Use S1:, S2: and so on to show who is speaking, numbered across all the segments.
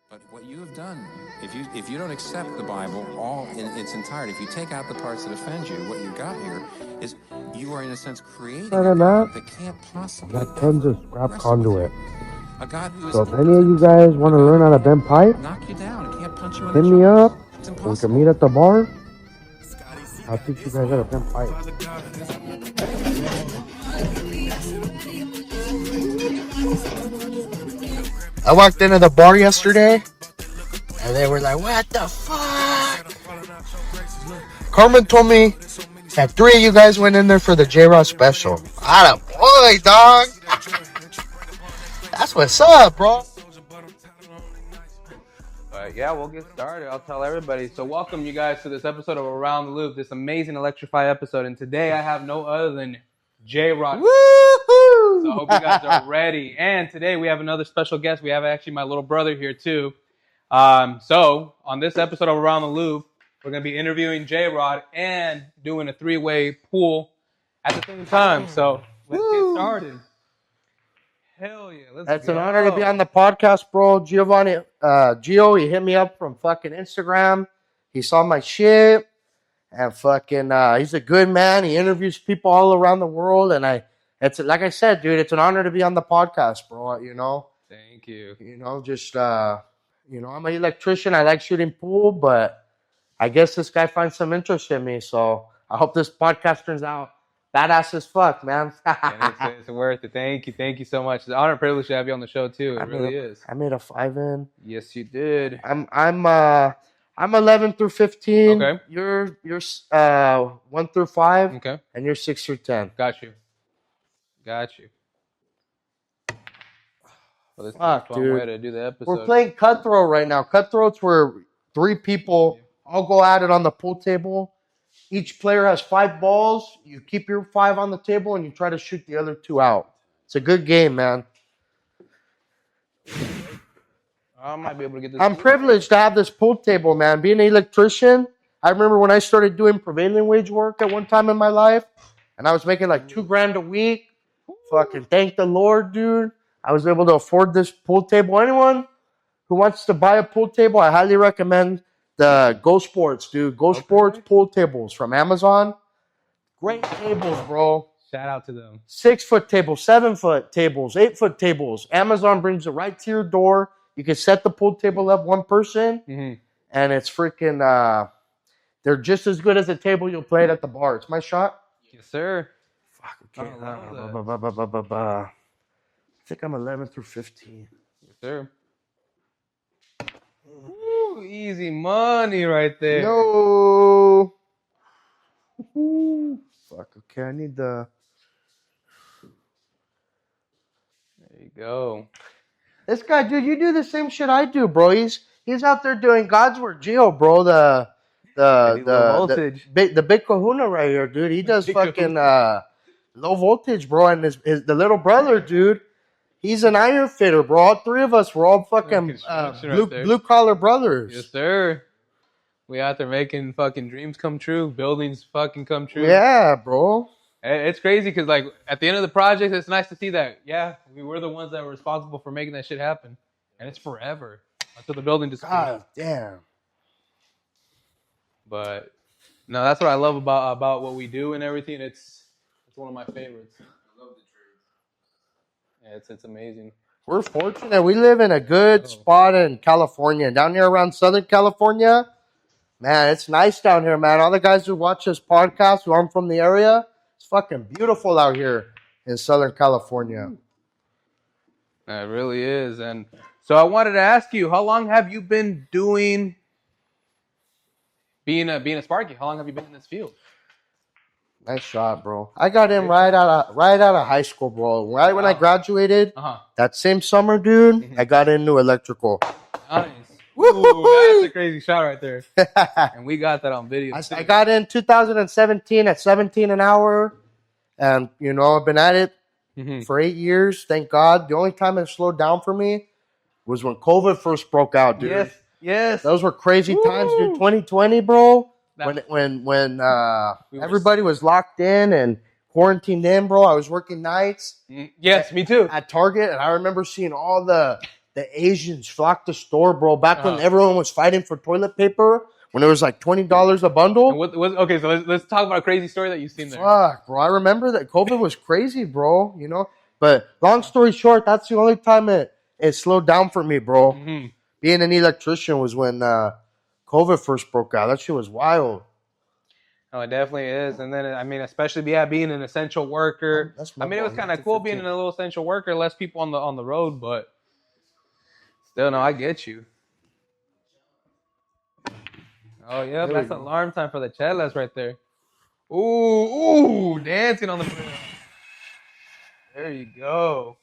S1: But what you have done, if you don't accept the Bible all in its entirety, if you take out the parts that offend you, what you've got here is you are in a sense creating a God that can't possibly
S2: got tons of scrap conduit.
S1: a God who is
S2: So if any of you guys want to learn how to bend pipe,
S1: knock you down and can't punch you in
S2: hit
S1: the
S2: me
S1: jaw.
S2: up.
S1: It's
S2: We can
S1: impossible.
S2: meet at the bar. I'll teach you guys how to bend pipe. I walked into the bar yesterday, and they were like, "What the fuck?" Carmen told me that 3 of you guys went in there for the JROD special. Atta boy, dog. That's what's up, bro.
S3: Yeah, we'll get started. I'll tell everybody. So welcome you guys to this episode of Around the Loop, this amazing Electrify episode. And today I have no other than JROD.
S2: Woohoo!
S3: So I hope you guys are ready. And today we have another special guest. We have actually my little brother here too. So on this episode of Around the Loop, we're going to be interviewing JROD and doing a 3-way pool at the same time. So let's get started. Hell yeah.
S2: That's an honor to be on the podcast, bro. Giovanni, Gio, he hit me up from fucking Instagram. He saw my shit. And fucking, he's a good man. He interviews people all around the world. And it's like I said, dude, it's an honor to be on the podcast, bro. You know?
S3: Thank you.
S2: You know, just, you know, I'm an electrician. I like shooting pool, but I guess this guy finds some interest in me. So I hope this podcast turns out badass as fuck, man.
S3: It's worth it. Thank you so much. It's an honor and privilege to have you on the show too. It really is.
S2: I made a 5 in.
S3: Yes, you did.
S2: I'm 11 through 15.
S3: Okay.
S2: You're 1 through 5.
S3: Okay.
S2: And you're 6 through 10.
S3: Got you. Well, this is a
S2: Fuck,
S3: fun
S2: dude.
S3: way to do the episode.
S2: We're playing cutthroat right now. Cutthroats where 3 people all go at it on the pool table. Each player has 5 balls. You keep your 5 on the table and you try to shoot the other 2 out. It's a good game, man.
S3: I might be able to get this.
S2: I'm privileged to have this pool table, man. Being an electrician, I remember when I started doing prevailing wage work at one time in my life, and I was making like $2,000 a week. Fucking thank the Lord, dude. I was able to afford this pool table. Anyone who wants to buy a pool table, I highly recommend the Go Sports, dude. Go Sports pool tables from Amazon. Great tables, bro.
S3: Shout out to them.
S2: 6-foot tables, 7-foot tables, 8-foot tables. Amazon brings it right to your door. You can set the pool table up one person, and it's freaking, they're just as good as the table you'll play at the bar. It's my shot.
S3: Yes, sir.
S2: Fuck, okay. I think I'm 11 through 15.
S3: Yes, sir. Ooh, easy money right there.
S2: No. Fuck, okay, I need the...
S3: There you go.
S2: This guy, dude, you do the same shit I do, bro. He's out there doing God's work. Gio, bro, the
S3: voltage.
S2: the big kahuna right here, dude. He does fucking low voltage, bro. And the little brother, dude, he's an iron fitter, bro. All 3 of us, we're all fucking blue collar brothers.
S3: Yes, sir. We out there making fucking dreams come true, buildings fucking come true.
S2: Yeah, bro.
S3: It's crazy because, like, at the end of the project, it's nice to see that, yeah, we were the ones that were responsible for making that shit happen. And it's forever until the building disappears.
S2: God damn.
S3: But, no, that's what I love about what we do and everything. It's one of my favorites. I love the trades. Yeah, it's amazing.
S2: We're fortunate. We live in a good spot in California. Down here around Southern California, man, it's nice down here, man. All the guys who watch this podcast who aren't from the area, it's fucking beautiful out here in Southern California.
S3: It really is. And so I wanted to ask you, how long have you been doing being a Sparky? How long have you been in this field?
S2: Nice shot, bro. I got in right out of high school, bro. Right when I graduated, that same summer, dude, I got into electrical.
S3: Nice. Ooh, that's a crazy shot right there. And we got that on video.
S2: I got in 2017 at 17 an hour. And, you know, I've been at it for 8 years. Thank God. The only time it slowed down for me was when COVID first broke out, dude.
S3: Yes.
S2: Those were crazy times, dude. 2020, bro. When everybody was locked in and quarantined in, bro. I was working nights.
S3: Yes, me too.
S2: At Target. And I remember seeing all the the Asians flocked the store, bro. Back when everyone was fighting for toilet paper, when it was like $20 a bundle.
S3: And okay, so let's talk about a crazy story that you've seen there.
S2: Fuck, bro. I remember that COVID was crazy, bro. You know? But long story short, that's the only time it slowed down for me, bro.
S3: Mm-hmm.
S2: Being an electrician was when COVID first broke out. That shit was wild.
S3: Oh, it definitely is. And then, I mean, especially being an essential worker. I mean, it was kind of cool being a little essential worker, less people on the road, but still, no, I get you. Oh, yeah, that's alarm time for the chelas right there. Ooh, dancing on the grill. There you go.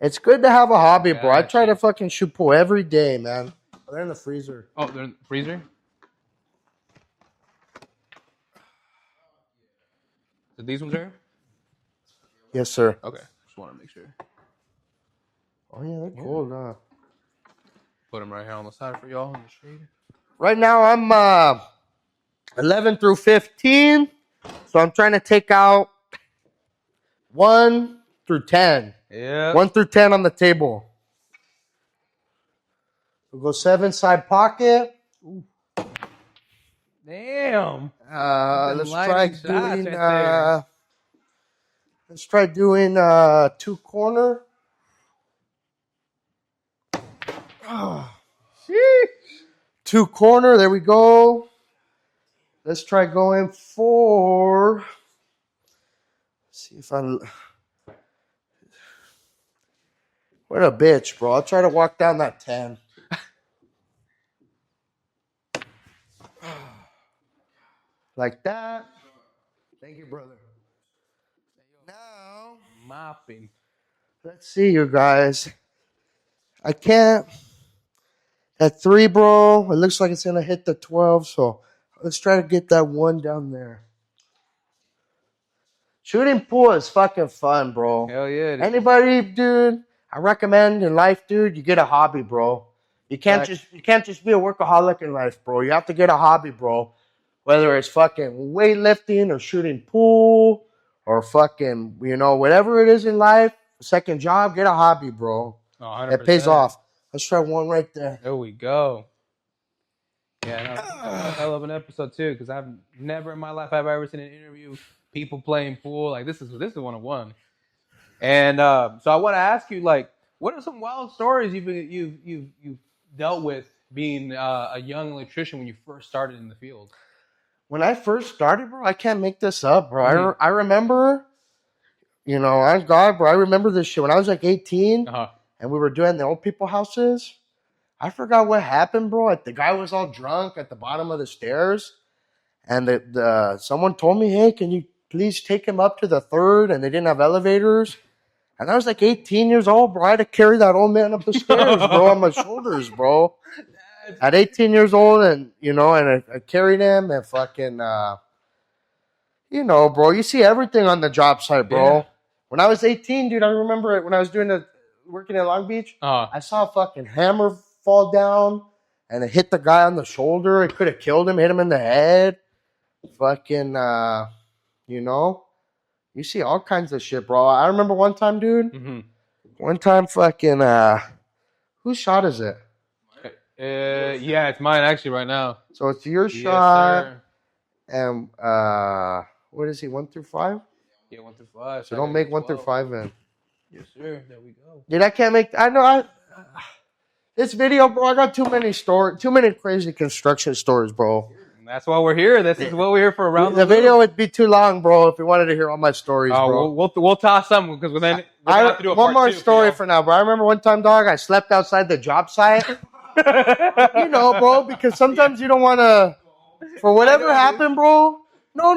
S2: It's good to have a hobby, bro. I try to fucking shoot pool every day, man. They're in the freezer.
S3: Oh, they're in the freezer? So these ones are?
S2: Yes, sir.
S3: Okay, just want to make sure.
S2: Oh, yeah, they're cool, huh?
S3: Put them right here on the side for y'all in the shade.
S2: Right now, I'm 11 through 15. So I'm trying to take out 1 through 10.
S3: Yeah.
S2: 1 through 10 on the table. We'll go 7 side pocket.
S3: Ooh. Damn.
S2: Let's try doing 2 corner. Oh, 2 corner. There we go. Let's try going 4. Let's see if I. What a bitch, bro. I'll try to walk down that 10. Like that. Thank you, brother. Now,
S3: mopping.
S2: Let's see, you guys. I can't. At 3, bro, it looks like it's going to hit the 12, so let's try to get that 1 down there. Shooting pool is fucking fun, bro.
S3: Hell yeah.
S2: Anybody, dude, I recommend in life, dude, you get a hobby, bro. You can't just be a workaholic in life, bro. You have to get a hobby, bro. Whether it's fucking weightlifting or shooting pool or fucking, whatever it is in life, second job, get a hobby, bro.
S3: 100%.
S2: It pays off. Let's try 1 right there.
S3: There we go. Yeah, no, I love an episode too because I've never in my life have I ever seen an interview people playing pool like this is 101. And so I want to ask you, like, what are some wild stories you've dealt with being a young electrician when you first started in the field?
S2: When I first started, bro, I can't make this up, bro. Mm-hmm. I remember, on God, bro, I remember this shit when I was like 18. And we were doing the old people houses. I forgot what happened, bro. The guy was all drunk at the bottom of the stairs. And someone told me, hey, can you please take him up to the 3rd? And they didn't have elevators. And I was like 18 years old, bro. I had to carry that old man up the stairs, bro, on my shoulders, bro. At 18 years old, and, I carried him and fucking, bro, you see everything on the job site, bro. Yeah. When I was 18, dude, I remember it when I was working in Long Beach. I saw a fucking hammer fall down and it hit the guy on the shoulder. It could have killed him, hit him in the head. Fucking, you see all kinds of shit, bro. I remember one time, dude. Mm-hmm. One time, fucking, whose shot is it?
S3: Yeah, it's mine actually right now.
S2: So it's your shot. Sir. And, what is he, 1 through 5?
S3: Yeah, 1 through 5.
S2: So don't make 1 through 5 in.
S3: Yes, sir. There we go.
S2: Dude, I can't make. This video, bro. I got too many crazy construction stories, bro.
S3: And that's why we're here. This is what we're here for. Around
S2: the video would be too long, bro. If you wanted to hear all my stories, bro.
S3: We'll toss some because then we'll have to do a
S2: one more
S3: 2,
S2: story for now, bro. I remember one time, dog. I slept outside the job site. Bro, because sometimes you don't want to. For whatever happened, bro. No.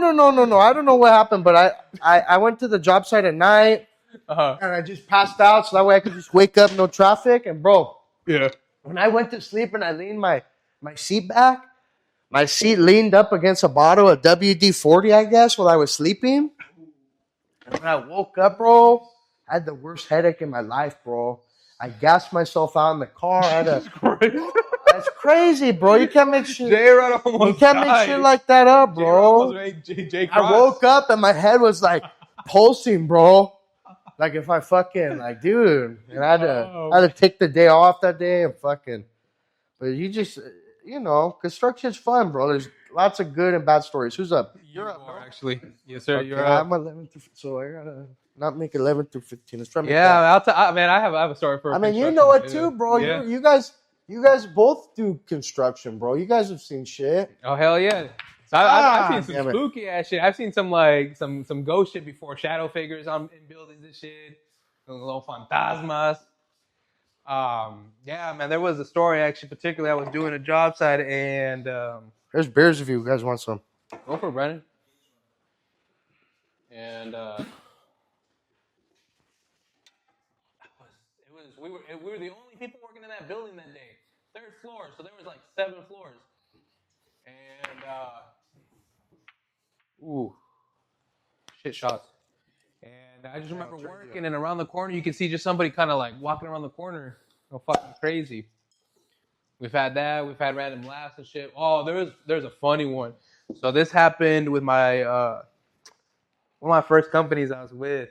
S2: I don't know what happened, but I went to the job site at night. And I just passed out so that way I could just wake up, no traffic. And bro, when I went to sleep and I leaned my seat back, my seat leaned up against a bottle of WD-40, I guess, while I was sleeping. And when I woke up, bro, I had the worst headache in my life, bro. I gassed myself out in the car. That's crazy, bro. You can't make shit.
S3: JROD almost
S2: You can't make shit like that up, bro.
S3: I
S2: woke up and my head was like pulsing, bro. Like if I fucking like, dude, and I had to take the day off that day and fucking. But you just, construction's fun, bro. There's lots of good and bad stories. Who's up?
S3: You're up, bro. Actually. Yes, sir.
S2: Okay,
S3: You're up.
S2: I'm 11 through, so I gotta not make 11 through 15. Let's try to make
S3: Yeah, man, I have a story for.
S2: I mean, you know it
S3: construction,
S2: too, bro.
S3: Yeah.
S2: You guys both do construction, bro. You guys have seen shit.
S3: Oh hell yeah! So I've seen
S2: damn
S3: some
S2: it.
S3: spooky ass shit. I've seen some like some ghost shit before. Shadow figures in buildings and shit. Little fantasmas. Yeah, man. There was a story actually. Particularly, I was doing a job site and
S2: There's beers if you guys want some.
S3: go for it, Brennan. And we were the only people working in that building that day. 3rd floor, so there was like 7 floors. And shit shots. And I just remember working, and around the corner, you can see just somebody kind of like walking around the corner, fucking crazy. We've had that. We've had random laughs and shit. Oh, there's a funny one. So this happened with my one of my first companies I was with,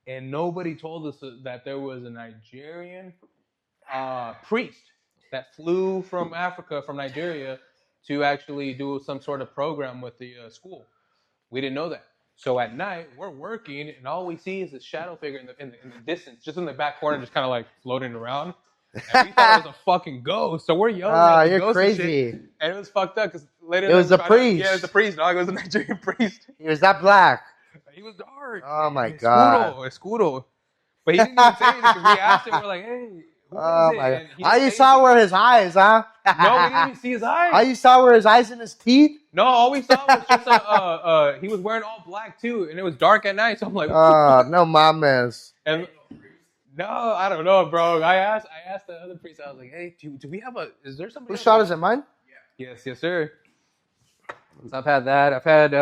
S3: and nobody told us that there was a Nigerian priest that flew from Africa, from Nigeria, to actually do some sort of program with the school. We didn't know that. So at night, we're working, and all we see is this shadow figure in the distance, just in the back corner, just kind of like floating around. And we thought it was a fucking ghost. So we're yelling at the
S2: You're
S3: ghost
S2: crazy.
S3: and shit. And it was fucked up because later
S2: It was the priest.
S3: Yeah, it was the priest, dog. It was a Nigerian priest.
S2: He was that black.
S3: He was dark.
S2: Oh my god.
S3: Escudo. But he didn't even say anything because we asked him. We're like, hey.
S2: Oh my god. How you saw where his eyes, huh?
S3: No, we didn't even see his eyes.
S2: How you saw where his eyes and his teeth?
S3: No, all we saw was just he was wearing all black too, and it was dark at night. So I'm like,
S2: no mames.
S3: And no, I don't know, bro. I asked the other priest. I was like, hey, do we have is there somebody?
S2: Whose shot is it? Mine?
S3: Yes, sir. So I've had that. I've had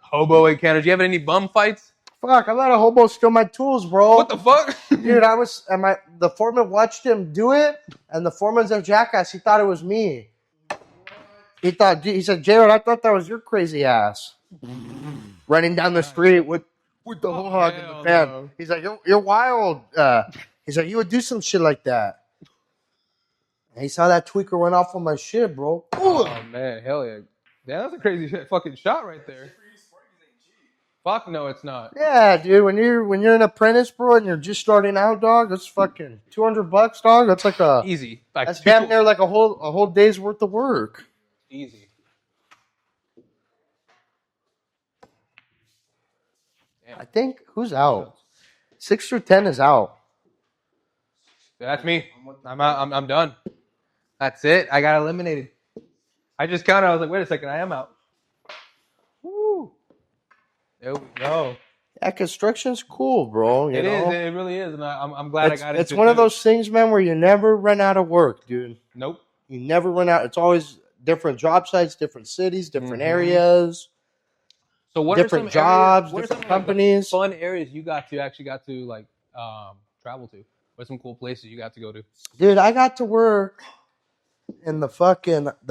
S3: hobo encounters. You have any bum fights?
S2: Fuck, I let a hobo steal my tools, bro.
S3: What the fuck?
S2: Dude, the foreman watched him do it, and the foreman's a jackass. He thought it was me. He said, JROD, I thought that was your crazy ass. Running down the street with the hog in the van. No. He's like, you're wild. He's like, you would do some shit like that. And he saw that tweaker went off on my shit, bro.
S3: Oh, man, hell yeah. Yeah, that's a crazy fucking shot right there. Fuck no, it's not.
S2: Yeah, dude. When you're an apprentice, bro, and you're just starting out, dog, that's fucking $200, dog. That's like
S3: easy.
S2: That's damn near like a whole day's worth of work.
S3: Easy. Damn.
S2: I think who's out? 6 through 10 is out.
S3: That's me. I'm out. I'm done. That's it. I got eliminated. I just counted. I was like, wait a second. I am out. Woo. There we go.
S2: Yeah, construction's cool, bro.
S3: It is. It really is. And I'm glad I got it.
S2: It's one of those things, man, where you never run out of work, dude.
S3: Nope.
S2: You never run out. It's always different job sites, different cities, different areas.
S3: So what
S2: different
S3: are some
S2: jobs,
S3: areas,
S2: different companies.
S3: Fun areas you actually got to like travel to? What's some cool places you got to go to?
S2: Dude, I got to work in the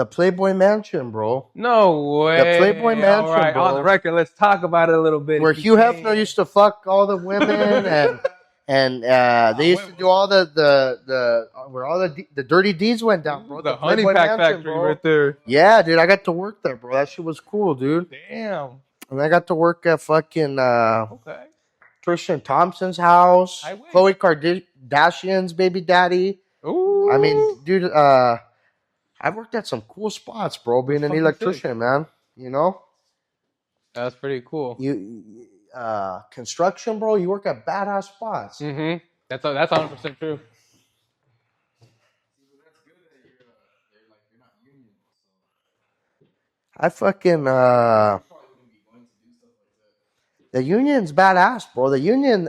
S2: Playboy Mansion, bro.
S3: No way.
S2: The Playboy Mansion,
S3: all right,
S2: bro.
S3: On the record, let's talk about it a little bit.
S2: Where Hugh Hefner used to fuck all the women and they used to do all where all the dirty deeds went down, bro.
S3: The honey pack factory, bro. Right there.
S2: Yeah, dude, I got to work there, bro. That shit was cool, dude.
S3: Damn.
S2: And I got to work at fucking
S3: okay.
S2: Tristan Thompson's house, Khloe Kardashian's baby daddy.
S3: Ooh.
S2: I mean, dude, I've worked at some cool spots, bro. Being an electrician, man. You know.
S3: That's pretty cool.
S2: Construction, bro. You work at badass spots.
S3: Mm-hmm. That's 100% true.
S2: I fucking the union's badass, bro. The union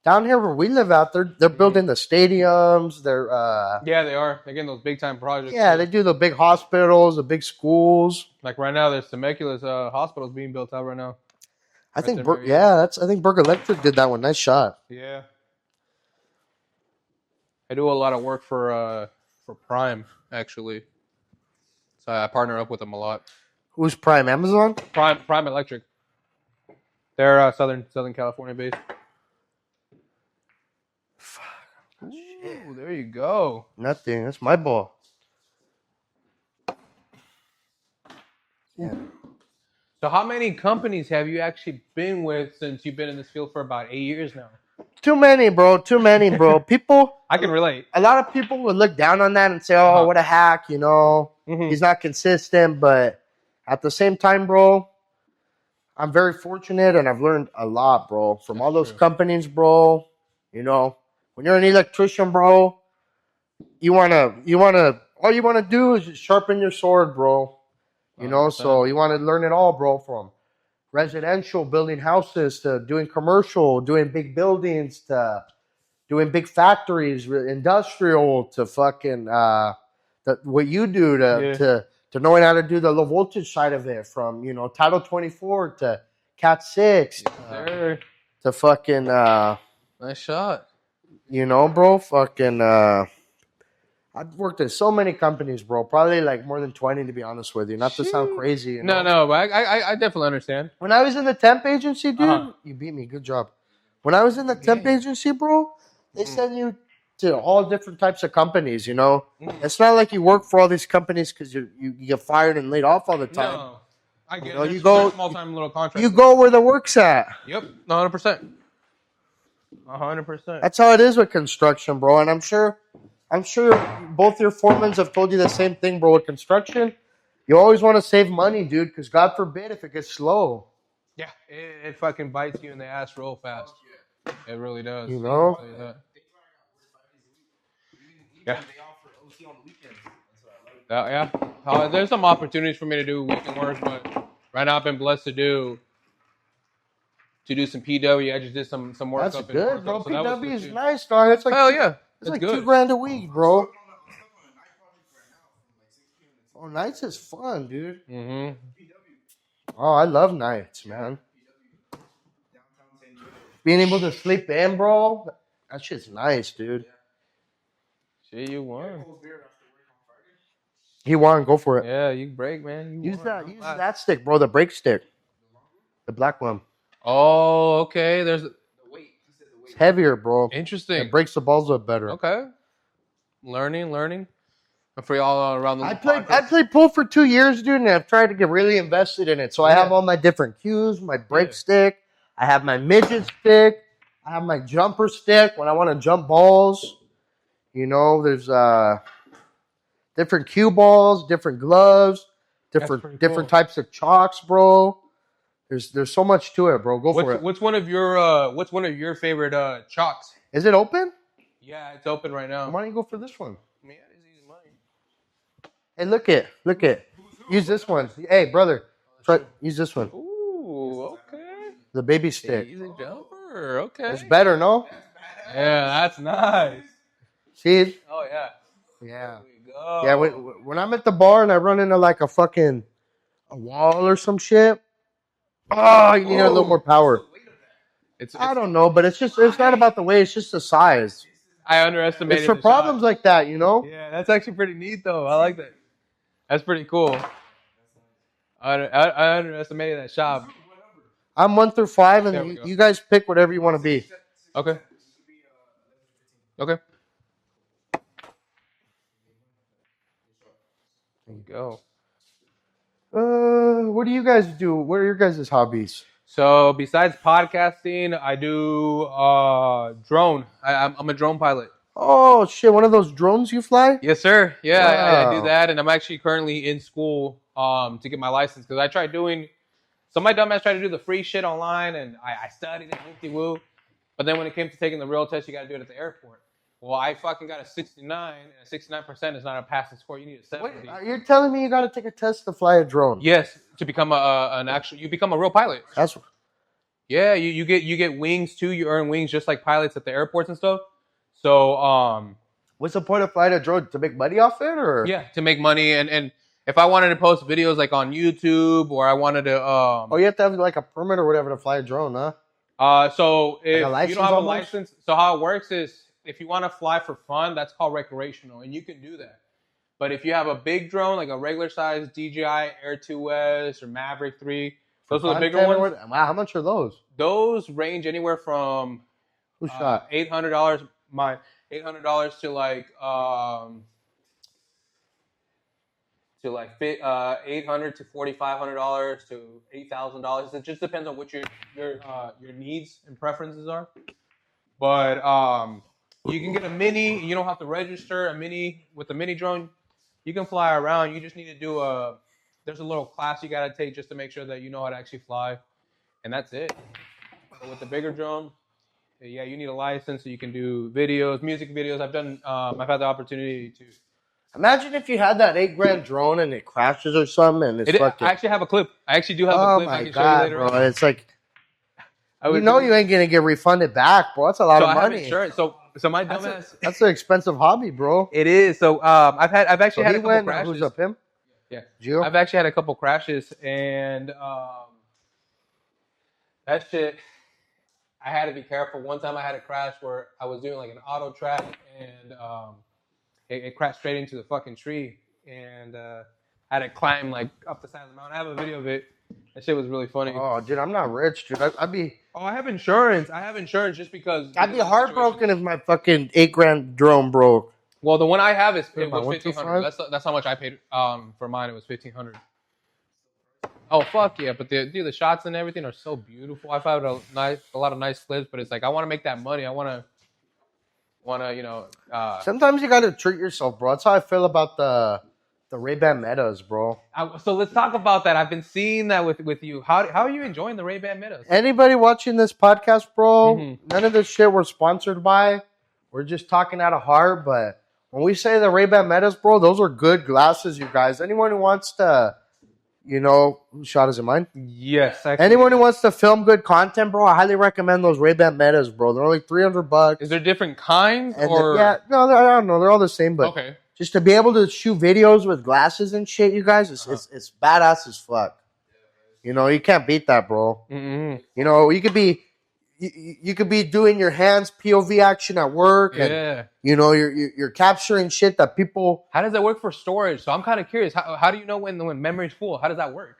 S2: down here where we live out, they're building the stadiums. They're
S3: yeah, they are. They're getting those big time projects.
S2: Yeah, they do the big hospitals, the big schools.
S3: Like right now, there's Temecula's hospitals being built out right now.
S2: I think JROD Electric did that one. Nice shot.
S3: Yeah. I do a lot of work for Prime actually. So I partner up with them a lot.
S2: Who's Prime? Amazon?
S3: Prime Electric. They're Southern California based. Ooh, there you go.
S2: Nothing. That's my ball. Yeah.
S3: So how many companies have you actually been with since you've been in this field for about 8 years now?
S2: Too many, bro. Too many, bro. People.
S3: I can relate.
S2: A lot of people would look down on that and say, "Oh, what a hack!" You know, he's not consistent. But at the same time, bro, I'm very fortunate, and I've learned a lot, bro, from all those companies, bro. You know, when you're an electrician, bro, all you wanna do is just sharpen your sword, bro. You know,
S3: 100%.
S2: so you want to learn it all, bro, from residential, building houses, to doing commercial, doing big buildings, to doing big factories, industrial, to fucking what you do, to knowing how to do the low voltage side of it, from Title 24 to Cat 6, to fucking
S3: Nice shot.
S2: bro, fucking I've worked at so many companies, bro. Probably like more than 20, to be honest with you. Not to sound crazy. You know?
S3: No, but I definitely understand.
S2: When I was in the temp agency, dude, you beat me. Good job. When I was in the temp agency, bro, they send you to all different types of companies, you know? It's not like you work for all these companies because you get fired and laid off all the time.
S3: No, I get
S2: You
S3: it.
S2: go
S3: Small-time little contract.
S2: You go where the work's at.
S3: Yep, 100%. 100%.
S2: That's how it is with construction, bro. And I'm sure both your foremans have told you the same thing, bro. With construction, you always want to save money, dude, because God forbid if it gets slow.
S3: Yeah, it fucking bites you in the ass real fast. It really does.
S2: You know?
S3: Yeah. Yeah. There's some opportunities for me to do weekend work, but right now I've been blessed to do some PW. I just did some work.
S2: That's
S3: up
S2: good,
S3: in
S2: bro.
S3: so that
S2: PW
S3: was
S2: is nice, dog. It's like
S3: hell yeah.
S2: It's like
S3: good.
S2: $2,000 a week, bro. Oh, nights is fun, dude.
S3: Mm-hmm.
S2: Oh, I love nights, man. Being able to sleep in, bro. That shit's nice, dude.
S3: Shit, you won.
S2: He won. Go for it.
S3: Yeah, you break, man.
S2: Use that stick, bro. The brake stick. The black one.
S3: Oh, okay.
S2: It's heavier, bro.
S3: Interesting.
S2: It breaks the balls up better.
S3: Okay. Learning. For y'all around the
S2: I played pool for 2 years, dude, and I've tried to get really invested in it. So I have all my different cues, my brake stick. I have my midget stick. I have my jumper stick when I want to jump balls. You know, there's different cue balls, different gloves, different types of chalks, bro. There's so much to it, bro. Go for it.
S3: What's one of your favorite chalks?
S2: Is it open?
S3: Yeah, it's open right now.
S2: Why don't you go for this one?
S3: Yeah, it's easy money.
S2: Hey, look it. Use this one. Hey, brother, use this one.
S3: Ooh, okay.
S2: The baby stick.
S3: Easy jumper. Okay.
S2: It's better, no?
S3: Yeah, that's nice.
S2: See?
S3: Oh yeah.
S2: Yeah.
S3: There we go.
S2: Yeah. When I'm at the bar and I run into like a wall or some shit. Oh, you need a little more power. I don't know, but it's not about the weight. It's just the size.
S3: I underestimated.
S2: It's for problems like that, you know.
S3: Yeah, that's actually pretty neat, though. I like that. That's pretty cool. I underestimated that shop.
S2: I'm 1 through 5, and you guys pick whatever you want to be.
S3: Okay. There you go.
S2: What do you guys do? What are your guys' hobbies?
S3: So besides podcasting, I do drone. I'm a drone pilot.
S2: Oh shit! One of those drones you fly?
S3: Yes, sir. Yeah,
S2: Wow.
S3: I do that, and I'm actually currently in school to get my license because I tried doing. Some of my dumbass tried to do the free shit online, and I studied it, woo. But then when it came to taking the real test, you got to do it at the airport. Well, I fucking got a 69, and a 69% is not a passing score. You need a 70.
S2: Wait, you're telling me you got to take a test to fly a drone?
S3: Yes, to become you become a real pilot.
S2: That's
S3: Yeah, you get wings too. You earn wings just like pilots at the airports and stuff. So
S2: what's the point of flying a drone? To make money off it, or
S3: yeah, to make money and if I wanted to post videos like on YouTube or I wanted to
S2: oh, you have to have like a permit or whatever to fly a drone, huh?
S3: So if
S2: like
S3: you don't have a license, so how it works is if you want to fly for fun, that's called recreational, and you can do that. But if you have a big drone, like a regular size DJI Air 2S or Maverick 3, those are the bigger ones.
S2: Wow, how much are those?
S3: Those range anywhere from
S2: Who shot?
S3: $800. $800 to like $800 to $4,500 to $8,000. It just depends on what your needs and preferences are. But you can get a mini. You don't have to register a mini with a mini drone. You can fly around. You just need to do there's a little class you got to take just to make sure that you know how to actually fly, and that's it. But with the bigger drone, yeah, you need a license so you can do videos, music videos. I've had the opportunity to.
S2: Imagine if you had that $8,000 drone and it crashes or something, and it's fucking.
S3: I actually have a clip. I actually do have a clip.
S2: Oh
S3: I
S2: my
S3: can
S2: god,
S3: show you later
S2: bro!
S3: on.
S2: It's like you ain't gonna get refunded back, bro. That's a lot of money.
S3: I have insurance. So my dumbass.
S2: That's an expensive hobby, bro.
S3: It is. So I've actually had a couple crashes.
S2: Who's up him?
S3: Yeah,
S2: Gio?
S3: I've actually had a couple crashes, and that shit. I had to be careful. One time I had a crash where I was doing like an auto track, and it crashed straight into the fucking tree, and I had to climb like up the side of the mountain. I have a video of it. That shit was really funny.
S2: Oh, dude, I'm not rich, dude. I'd be.
S3: Oh, I have insurance. I have insurance just because.
S2: I'd be heartbroken if my fucking $8,000 drone broke.
S3: Well, the one I have was
S2: $1,500.
S3: $1,500. How much I paid for mine. It was $1,500. Oh fuck yeah! But the shots and everything are so beautiful. I've had a lot of nice clips, but it's like I want to make that money. I want to.
S2: Sometimes you gotta treat yourself, bro. That's how I feel about the Ray-Ban Metas, bro.
S3: So let's talk about that. I've been seeing that with you. How are you enjoying the Ray-Ban Metas?
S2: Anybody watching this podcast, bro?
S3: Mm-hmm.
S2: None of this shit we're sponsored by. We're just talking out of heart. But when we say the Ray-Ban Metas, bro, those are good glasses, you guys. Anyone who wants to. Whose shot is it, mine?
S3: Yes. Actually.
S2: Anyone who wants to film good content, bro, I highly recommend those Ray-Ban Metas, bro. They're only $300.
S3: Is there different kinds,
S2: And
S3: or
S2: I don't know. They're all the same, but
S3: okay.
S2: Just to be able to shoot videos with glasses and shit, you guys, it's badass as fuck. You can't beat that, bro.
S3: Mm-hmm.
S2: You could be doing your hands POV action at work, and you're capturing shit that people.
S3: How does that work for storage? So I'm kind of curious. How do you know when memory's full? How does that work?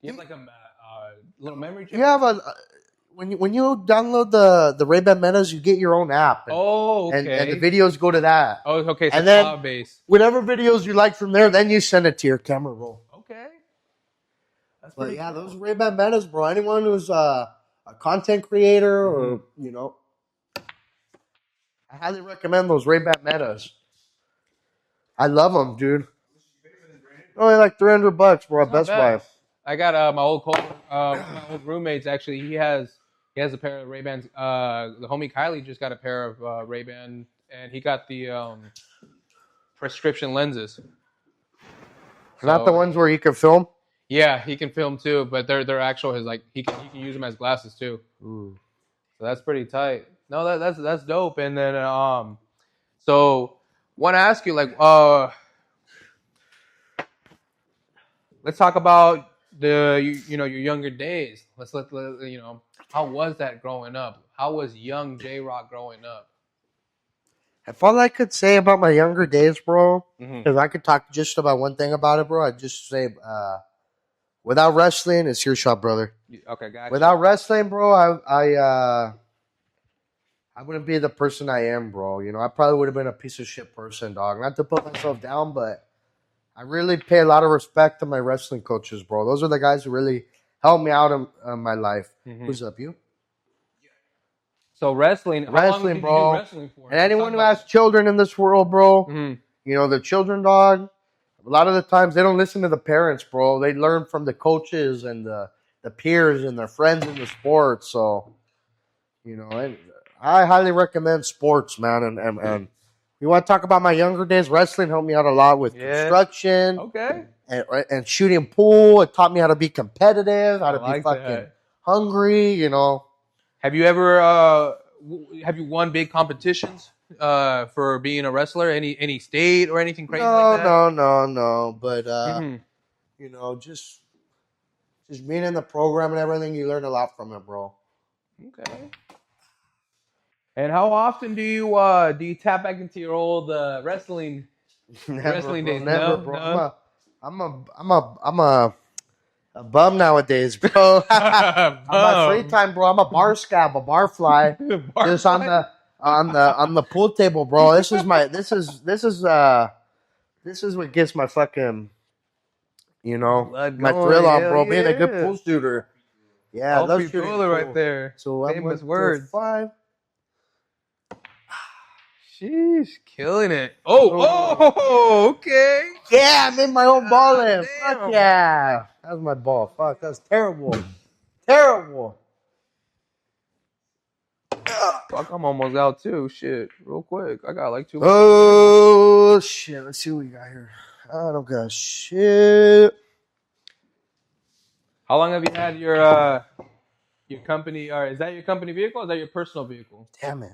S3: You have like a little memory chip?
S2: You have when you download the Ray-Ban Metas, you get your own app.
S3: Okay.
S2: And the videos go to that.
S3: Oh, okay. So
S2: and then
S3: cloud-based.
S2: whatever videos you like from there, then you send it to your camera roll.
S3: Okay. That's
S2: But
S3: pretty
S2: yeah,
S3: cool.
S2: those Ray-Ban Metas, bro. Anyone who's a content creator or I highly recommend those Ray-Ban Metas. I love them, dude. Only like $300, bro. At Best Buy.
S3: I got my old roommates. Actually, he has a pair of Ray-Bans. The homie Kylie just got a pair of Ray-Ban, and he got the prescription lenses.
S2: Not the ones where you can film.
S3: Yeah, he can film too, but they're actual. He can use them as glasses too.
S2: Ooh.
S3: So that's pretty tight. No, that's dope. And then so want to ask you let's talk about your younger days. Let's how was that growing up? How was young JROD growing up?
S2: If all I could say about my younger days, bro,
S3: Mm-hmm.
S2: if I could talk just about one thing about it, bro, I'd just say, without wrestling, it's your shot, brother.
S3: Okay, gotcha.
S2: Without wrestling, bro, I wouldn't be the person I am, bro. I probably would have been a piece of shit person, dog. Not to put myself down, but I really pay a lot of respect to my wrestling coaches, bro. Those are the guys who really helped me out in my life.
S3: Mm-hmm.
S2: Who's up, you?
S3: So wrestling, how long did you
S2: bro.
S3: do wrestling for?
S2: And anyone who has children in this world, bro,
S3: Mm-hmm.
S2: The children, dog, a lot of the times they don't listen to the parents, bro. They learn from the coaches and the peers and their friends in the sport. So, I highly recommend sports, man. And you want to talk about my younger days? Wrestling helped me out a lot with construction.
S3: Okay.
S2: And shooting pool. It taught me how to be competitive, how to be fucking hungry,
S3: Have you ever have you won big competitions for being a wrestler? Any state or anything crazy like that?
S2: No. But just being in the program and everything, you learn a lot from it, bro.
S3: Okay. And how often do you tap back into your old wrestling wrestling days?
S2: Never,
S3: No,
S2: bro.
S3: no?
S2: I'm a bum nowadays, bro. On my free time, bro, I'm a bar scab, a bar fly. Just on on the pool table, bro. This is what gets my fucking,
S3: Blood
S2: my
S3: going,
S2: thrill on,
S3: hell
S2: bro. Being a good
S3: yeah.
S2: pool shooter. Yeah, I love shooting
S3: Pool right
S2: pool.
S3: there.
S2: So I'm
S3: Famous
S2: going
S3: words.
S2: 5.
S3: Sheesh, killing it. Oh, okay.
S2: Yeah, I made my own ball in.
S3: Damn.
S2: Fuck yeah. That was my ball. Fuck, that's terrible. Terrible.
S3: Fuck, I'm almost out too. Shit, real quick. I got like 2 minutes.
S2: Oh, shit. Let's see what we got here. I don't got shit.
S3: How long have you had your company? Or is that your company vehicle? Or is that your personal vehicle?
S2: Damn it.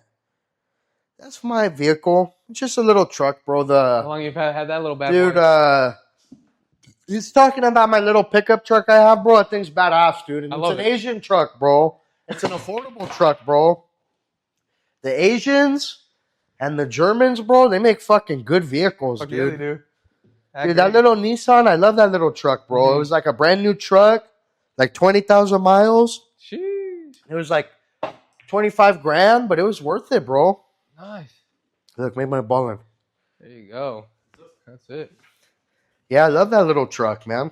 S2: That's my vehicle. It's just a little truck, bro.
S3: How long you've had that little bad
S2: Dude,
S3: boy?
S2: he's talking about my little pickup truck I have, bro. That thing's badass, dude. And
S3: I
S2: it's
S3: love
S2: an
S3: it.
S2: Asian truck, bro. It's an affordable truck, bro. The Asians and the Germans, bro, they make fucking good vehicles,
S3: Fuck yeah,
S2: dude.
S3: they do.
S2: Dude, that little Nissan, I love that little truck, bro.
S3: Mhm.
S2: It was like a brand new truck, like 20,000 miles.
S3: Sheesh.
S2: It was like 25 grand, but it was worth it, bro.
S3: Nice.
S2: Look, made my ballin'.
S3: There you go. That's it.
S2: Yeah, I love that little truck, man.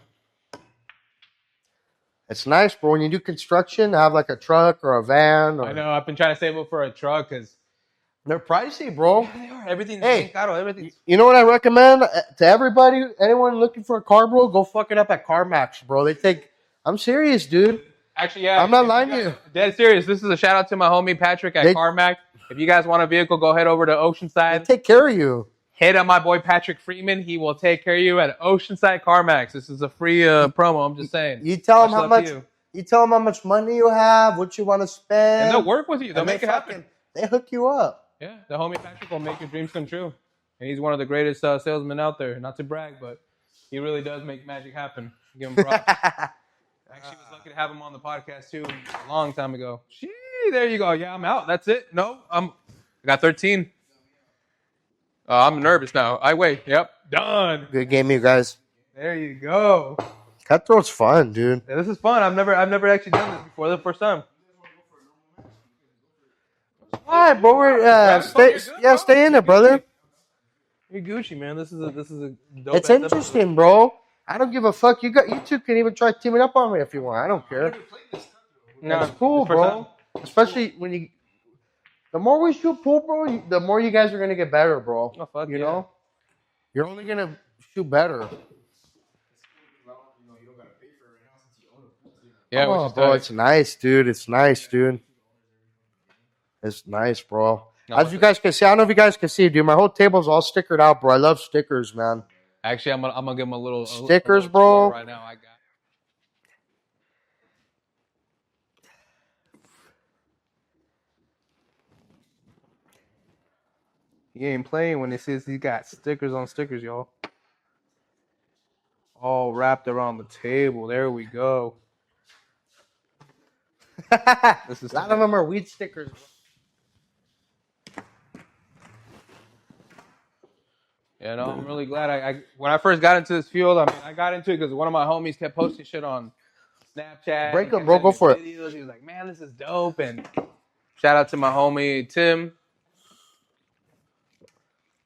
S2: It's nice, bro. When you do construction, have like a truck or a van. Or...
S3: I know. I've been trying to save up for a truck because
S2: They're pricey, bro.
S3: they are. Everything's
S2: Hey,
S3: caro. Everything's.
S2: You know what I recommend to everybody? Anyone looking for a car, bro? Go fuck it up at CarMax, bro. I'm serious, dude.
S3: Actually, yeah.
S2: I'm not lying to you.
S3: Dead serious. This is a shout out to my homie Patrick at CarMax. If you guys want a vehicle, go head over to Oceanside.
S2: They take care of you.
S3: Hit on my boy Patrick Freeman. He will take care of you at Oceanside CarMax. This is a free promo. I'm just saying.
S2: You tell them
S3: Much
S2: how
S3: love
S2: much.
S3: to you.
S2: You tell them how much money you have, what you want to spend,
S3: And they'll work with you. They'll
S2: and
S3: make it happen.
S2: They hook you up.
S3: Yeah, the homie Patrick will make your dreams come true. And he's one of the greatest salesmen out there. Not to brag, but he really does make magic happen. Give him props. Actually, was lucky to have him on the podcast too a long time ago. Gee, there you go. Yeah, I'm out. That's it. No, I got 13. I'm nervous now. I wait. Yep, done.
S2: Good game, you guys.
S3: There you go.
S2: Cutthroat's fun, dude.
S3: Yeah, this is fun. I've never actually done this before. This is the first time.
S2: All right, bro. Stay in it, brother.
S3: You're Gucci, man. This is a dope.
S2: It's interesting, bro. I don't give a fuck. You two can even try teaming up on me if you want. I don't care.
S3: No,
S2: It's cool, bro. Especially when the more we shoot pool, bro, the more you guys are gonna get better, bro.
S3: Oh, fuck
S2: you
S3: yeah.
S2: know, you're only gonna shoot better.
S3: Yeah,
S2: Oh, bro, it's nice, dude. It's nice, dude. It's nice, bro. As you guys can see, I don't know if you guys can see, dude. My whole table's all stickered out, bro. I love stickers, man.
S3: Actually, I'm gonna give him a little
S2: stickers,
S3: a little
S2: bro.
S3: Right now, I got. He ain't playing when he says he got stickers on stickers, y'all. All wrapped around the table. There we go.
S2: A lot of them are weed stickers.
S3: Yeah, no, I'm really glad. I when I first got into this field, I got into it because one of my homies kept posting shit on Snapchat.
S2: Break them, bro. Go for it.
S3: He was like, "Man, this is dope." And shout out to my homie Tim.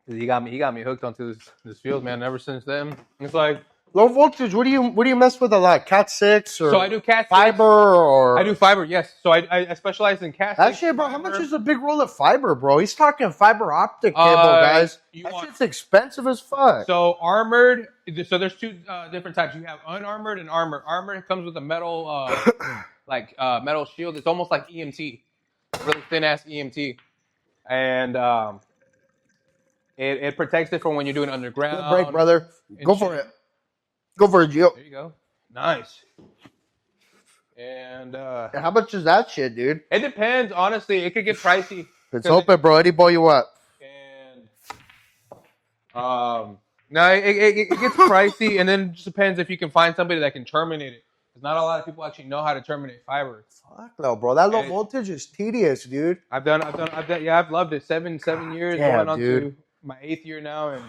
S3: He got me hooked onto this field, man. Ever since then, it's like
S2: low voltage. What do you mess with a lot? Cat 6 or
S3: so I do Cat
S2: fiber or
S3: I do fiber. Yes, so I specialize in Cat 6.
S2: Actually, bro, how much is a big roll of fiber, bro? He's talking fiber optic cable, guys. That shit's expensive as fuck.
S3: So armored. So there's two different types. You have unarmored and armored. Armored comes with a metal metal shield. It's almost like EMT, really thin ass EMT, and it protects it from when you're doing underground.
S2: Good break, brother. Go for it. Go for it, Gio.
S3: There you go. Nice. And
S2: how much is that shit, dude?
S3: It depends. Honestly, it could get pricey.
S2: It's open, bro. Eddie boy, you what?
S3: And no, it gets pricey, and then it just depends if you can find somebody that can terminate it. Because not a lot of people actually know how to terminate fiber.
S2: Fuck no, bro. That low voltage is tedious, dude.
S3: I've done. Yeah, I've loved it. Seven years, going on to my 8th year now, and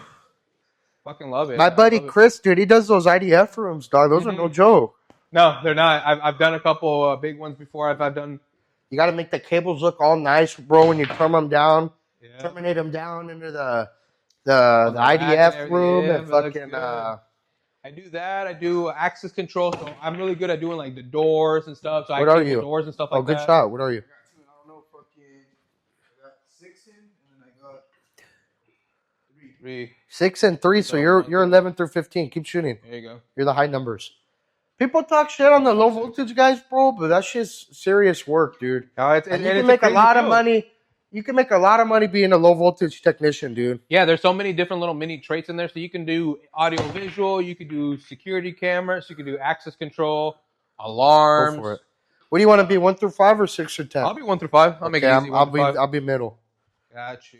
S3: fucking love it.
S2: My buddy Chris, dude, he does those IDF rooms, dog. Those are no joke.
S3: No, they're not. I've done a couple big ones before. I've done
S2: You got to make the cables look all nice, bro. When you turn them down,
S3: Yeah.
S2: terminate them down into the
S3: On the rack and
S2: IDF
S3: everything.
S2: room
S3: Yeah,
S2: and
S3: but it looks
S2: fucking.
S3: good. I do that. I do access control. So I'm really good at doing like the doors and stuff. So I
S2: What are
S3: cable
S2: you?
S3: doors and stuff
S2: Oh,
S3: like
S2: good
S3: that.
S2: shot. What are you?
S4: I don't know, I got 6 in, and then I got
S3: 3.
S2: 6 and 3. So you're 11 through 15. Keep shooting.
S3: There you go.
S2: You're the high numbers. People talk shit on the low voltage guys, bro, but that's just serious work, dude.
S3: No,
S2: And you can make a lot of money. You can make a lot of money being a low voltage technician, dude.
S3: Yeah, there's so many different little mini traits in there. So you can do audio visual, you can do security cameras, you can do access control, alarms.
S2: Go for it. What do you want to be? 1 through 5 or 6 or 10?
S3: I'll be 1 through 5. I'll make it easy.
S2: I'll be middle.
S3: Got you.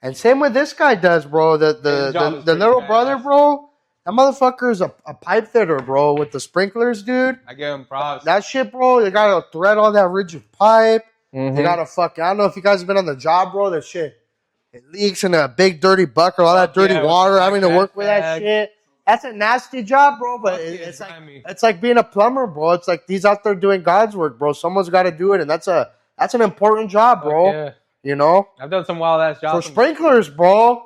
S2: And same with this guy does, bro. The little brother, bro. That motherfucker is a pipe fitter, bro, with the sprinklers, dude.
S3: I give him props.
S2: That shit, bro. They gotta thread all that rigid pipe.
S3: Mm-hmm.
S2: They gotta I don't know if you guys have been on the job, bro. That shit, it leaks in a big dirty bucket, all that dirty water. Having to work with that shit. That's a nasty job, bro. But it's like being a plumber, bro. It's like he's out there doing God's work, bro. Someone's got to do it, and that's an important job, bro.
S3: Yeah.
S2: You know,
S3: I've done some wild ass jobs.
S2: For sprinklers, bro.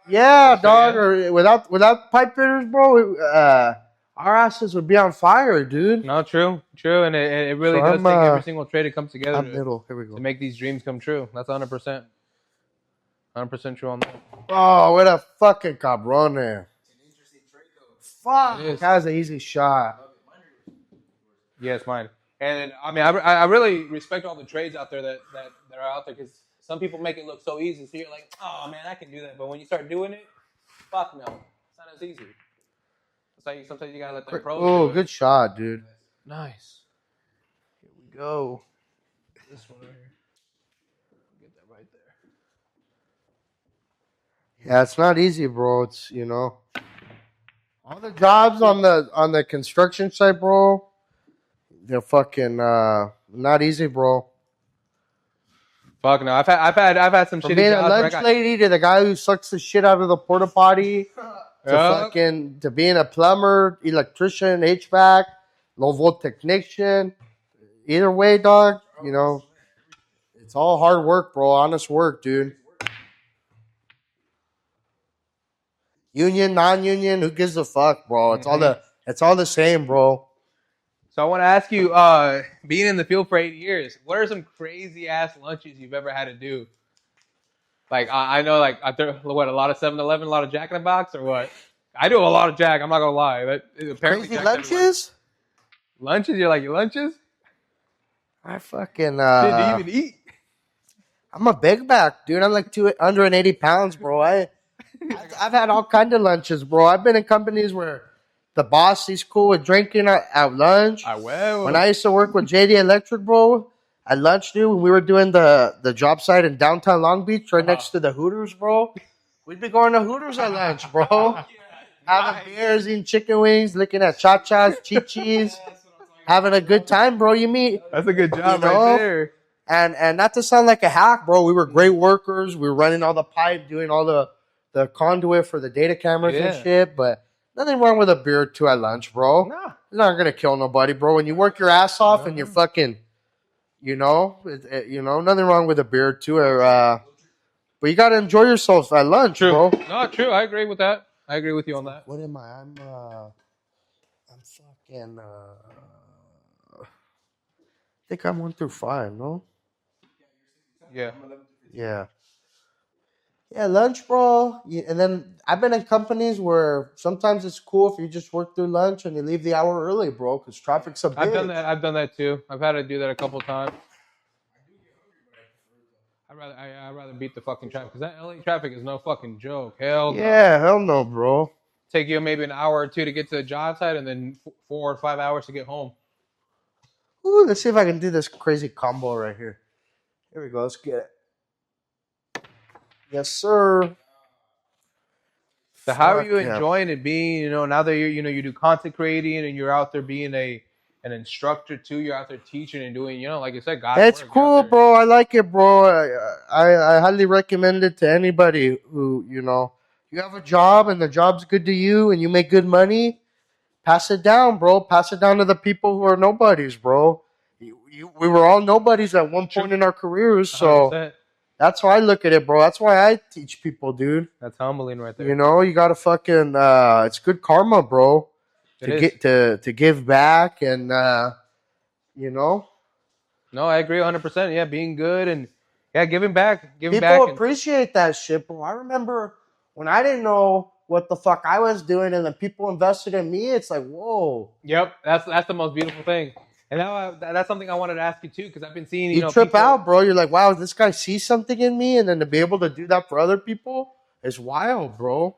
S2: Yeah, dog. Or without pipe fitters, bro, our asses would be on fire, dude.
S3: No, true, and it really does take every single trade that comes together to make these dreams come true. That's 100%. 100% true on that.
S2: Oh, what a fucking cabron there. Fuck, that was an easy shot.
S3: Yeah, it's mine. And I mean, I really respect all the trades out there that are out there, because some people make it look so easy. So you're like, oh man, I can do that. But when you start doing it, fuck no, it's not as easy. It's like sometimes you gotta let the pros.
S2: Oh, good shot, dude.
S3: Nice. Here we go. This one right here. Get that right there.
S2: Yeah, it's not easy, bro. It's all the jobs on the construction site, bro. They're fucking not easy, bro.
S3: Fuck no, I've had some
S2: From
S3: shitty
S2: being
S3: jobs.
S2: a lunch lady to the guy who sucks the shit out of the porta potty to being a plumber, electrician, HVAC, low volt technician. Either way, dog, it's all hard work, bro. Honest work, dude. Union, non-union, who gives a fuck, bro? It's all the same, bro.
S3: So I want to ask you, being in the field for 8 years, what are some crazy ass lunches you've ever had to do? Like I know, like a lot of 7-Eleven, a lot of Jack in the Box, or what? I do a lot of Jack. I'm not gonna lie. Apparently
S2: crazy lunches.
S3: Lunches? You're like, your lunches?
S2: I fucking
S3: do you even eat?
S2: I'm a big back, dude. I'm like 280 pounds, bro. I've had all kind of lunches, bro. I've been in companies where the boss, he's cool with drinking at lunch. When I used to work with JROD Electric, bro, at lunch, dude, when we were doing the job site in downtown Long Beach, right next to the Hooters, bro, we'd be going to Hooters at lunch, bro. Having beers, eating chicken wings, looking at cha-chas, chi-chis, having a good time, bro.
S3: That's a good job right there.
S2: And not to sound like a hack, bro, we were great workers. We were running all the pipe, doing all the conduit for the data cameras and shit, but nothing wrong with a beer or two at lunch, bro. No. It's not going to kill nobody, bro. When you work your ass off and you're fucking, nothing wrong with a beer or two. But you got to enjoy yourself at lunch, bro.
S3: No, true. I agree with that. I agree with you on that.
S2: What am I? I'm fucking, I think I'm 1 through 5, no?
S3: Yeah.
S2: Yeah. Yeah, lunch, bro. And then I've been in companies where sometimes it's cool if you just work through lunch and you leave the hour early, bro, because traffic's a bitch.
S3: I've done that too. I've had to do that a couple times. I'd rather beat the fucking traffic, because that LA traffic is no fucking joke. Hell no.
S2: Yeah, hell no, bro.
S3: Take you maybe an hour or two to get to the job site, and then 4 or 5 hours to get home.
S2: Ooh, let's see if I can do this crazy combo right here. Here we go. Let's get it. Yes, sir.
S3: So how are you enjoying it being, now that you do content creating and you're out there being an instructor too, you're out there teaching and doing, like you said, God's
S2: It's
S3: work.
S2: cool, bro. I like it, bro. I highly recommend it to anybody who, you have a job and the job's good to you and you make good money. pass it down, bro. Pass it down to the people who are nobodies, bro. We were all nobodies at one point in our careers, so
S3: 100%.
S2: that's how I look at it, bro. That's why I teach people, dude.
S3: That's humbling right there.
S2: You know, you gotta fucking. It's good karma, bro. To give back and you know.
S3: No, I agree 100%. Yeah, being good and giving back.
S2: People appreciate that shit, bro. I remember when I didn't know what the fuck I was doing, and then people invested in me. It's like, whoa.
S3: Yep, that's the most beautiful thing. And now that's something I wanted to ask you too, because I've been seeing
S2: you trip out, bro. You're like, wow, this guy sees something in me, and then to be able to do that for other people is wild, bro.